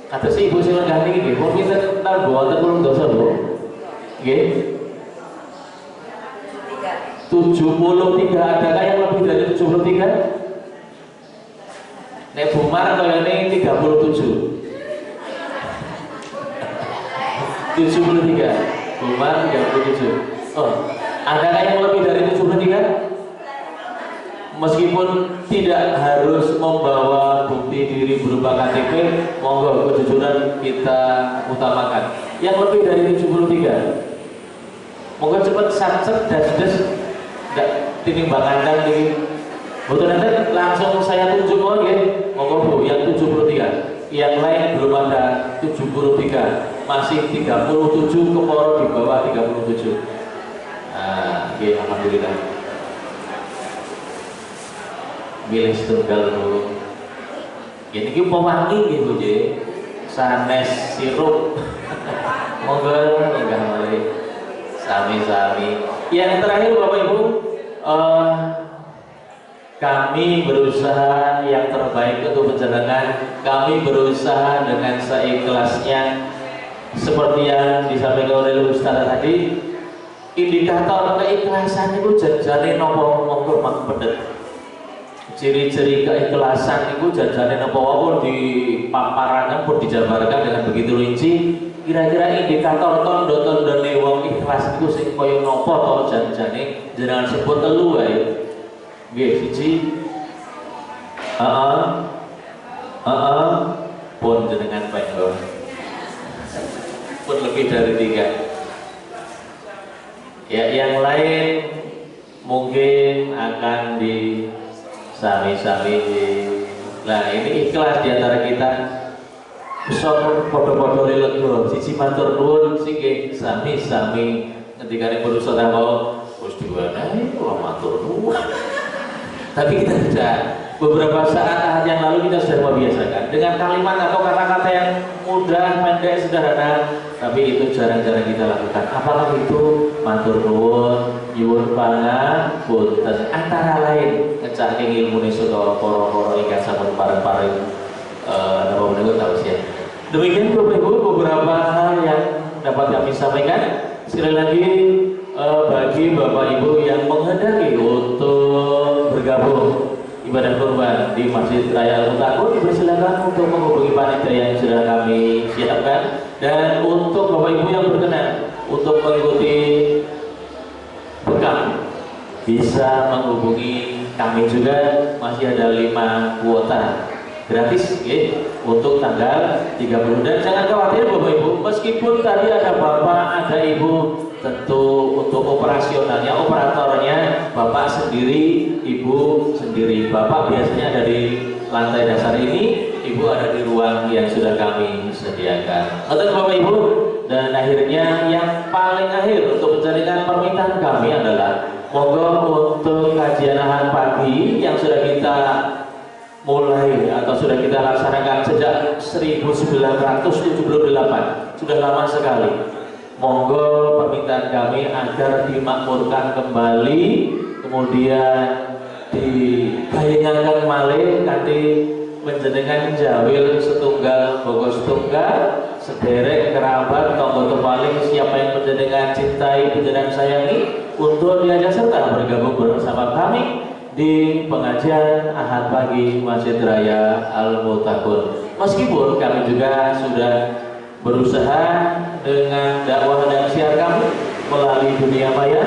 Kata si ibu sing ganti iki, mau kita tentang buatan belum dosa bu? Nggih. 73, adakah yang lebih dari 73? Nek Bumar atau ini 37. 73. Bumar 37. Oh, adakah yang lebih dari 73? Meskipun tidak harus membawa bukti diri berupa KTP, monggo kejujuran kita utamakan. Yang lebih dari 73, monggo cepat satset dan tidak tinimbang kandang di betul nanti langsung saya tunjuk monggo bu yang 73, yang lain belum ada 73, masih 37 keporo di bawah 37. Nah, oke, alhamdulillah. Milih tunggal dulu. Ini ki pewangi gitu je, sanes sirup. Monggo enggak mulai sami-sami. Yang terakhir Bapak Ibu, kami berusaha yang terbaik untuk penjenengan. Kami berusaha dengan seikhlasnya, seperti yang disampaikan oleh Ustaz tadi. Indikator keikhlasan itu jajane nopo monggo mak pedet. Ciri-ciri keikhlasan itu jajane nopo pun dipaparkan pun dijabarkan dengan begitu rinci. Kira-kira indikator tondo-tondone wong ikhlas itu sing kaya napa to jajane jenengan sebut telu wae. Nggih, siji. Pun jenengan penggo. Pun lebih dari 3. Ya, yang lain mungkin akan di sami-sami. Nah, ini ikhlas di antara kita. Besok podo-podo lego, siji matur nuwun sing sami-sami ketika berusaha mau wis diwenehi kula matur nuwun. Tapi kita tidak. Beberapa saat yang lalu kita sudah membiasakan dengan kalimat atau kata-kata yang mudah, pendek, sederhana, tapi itu jarang-jarang kita lakukan. Apakah itu matur nuwun, nyuwun pangapunten, antara lain ngecake ilmune saka para-para ingkang sampun pareng-pareng napa menika tausiah. Demikian Bapak Ibu beberapa hal yang dapat kami sampaikan. Sekali lagi bagi Bapak Ibu yang menghendaki untuk bergabung ibadah kurban di Masjid Raya Al-Mutatul, dipersilakan untuk menghubungi panitia yang sudah kami siapkan. Dan untuk Bapak Ibu yang berkenan untuk mengikuti bekam, bisa menghubungi kami juga. Masih ada 5 kuota gratis untuk tanggal 30. Dan jangan khawatir Bapak Ibu, meskipun tadi ada Bapak, ada Ibu tentu untuk operasionalnya, operatornya Bapak sendiri, Ibu sendiri. Bapak biasanya ada di lantai dasar ini, Ibu ada di ruang yang sudah kami sediakan. Untuk Bapak Ibu, dan akhirnya yang paling akhir untuk menjalankan permintaan kami adalah monggo untuk kajian ahad pagi yang sudah kita mulai atau sudah kita laksanakan sejak 1978, sudah lama sekali. Monggo permintaan kami agar dimakmurkan kembali, kemudian dibayangaken malih kanthi menjenengan jawil setunggal bogo setunggal sederek kerabat tonggo tepaling siapa yang menjenengan cintai menjenengan sayangi untuk diajak serta bergabung bersama kami di pengajian ahad pagi Masjid Raya Al-Mutakun. Meskipun kami juga sudah berusaha dengan dakwah dan syiar kami melalui dunia maya,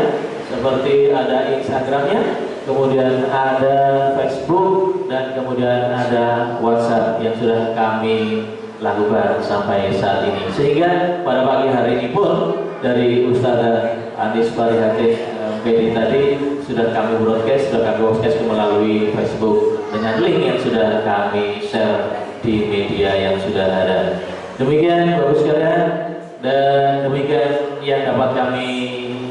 seperti ada Instagramnya, kemudian ada Facebook, dan kemudian ada WhatsApp yang sudah kami lakukan sampai saat ini. Sehingga pada pagi hari ini pun dari Ustazah Anis Barihatis PD tadi sudah kami broadcast melalui Facebook dengan link yang sudah kami share di media yang sudah ada. Demikian Bapak sekalian, dan demikian yang dapat kami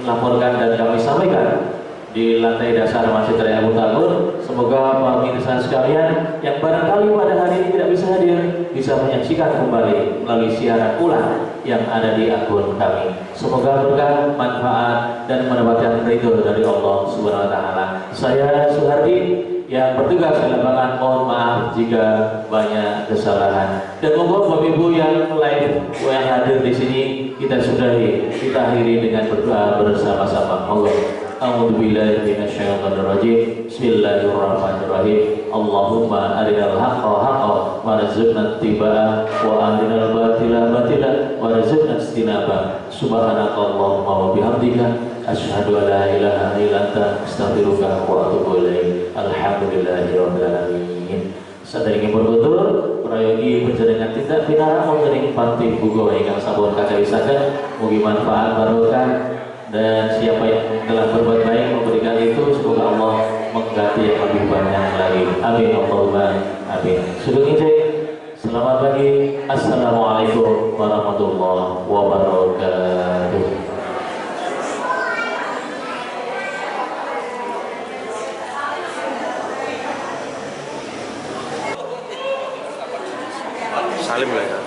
laporkan dan kami sampaikan di lantai dasar Masjid Raya Al-Mutakun. Semoga pemirsa sekalian yang barangkali pada hari ini tidak bisa hadir bisa menyaksikan kembali melalui siaran ulang yang ada di akun kami. Semoga berkah, manfaat, dan mendapatkan ridho dari Allah Subhanahu wa Ta'ala. Saya Suhardi yang bertugas di lapangan, mohon maaf jika banyak kesalahan. Dan monggo Bapak Ibu yang live yang hadir di sini kita sudahi, kita akhiri dengan berdoa bersama-sama. Monggo. A'udzubillahi minasyaitonirrajim. Bismillahirrahmanirrahim. Allahumma arinal haqqa haqqan warzuqna ittiba'ah wa arinal batila batilan warzuqna ijtinabah. Subhanakallahumma wa bihamdika asyhadu an la ilaha illa anta astaghfiruka wa atubu ilaik. Alhamdulillahirabbil alamin. Saderenge bertutur prayogi panjenengan tindak pinara wonten panti bugo ingkang sampun kacawisaken mugi manfaat barokah. Dan siapa yang telah berbuat baik memberikan itu, semoga Allah mengganti yang lebih banyak lagi. Amin Allahumma amin. Sugeng ijek. Selamat pagi. Assalamualaikum warahmatullahi wabarakatuh. Salim lah ya.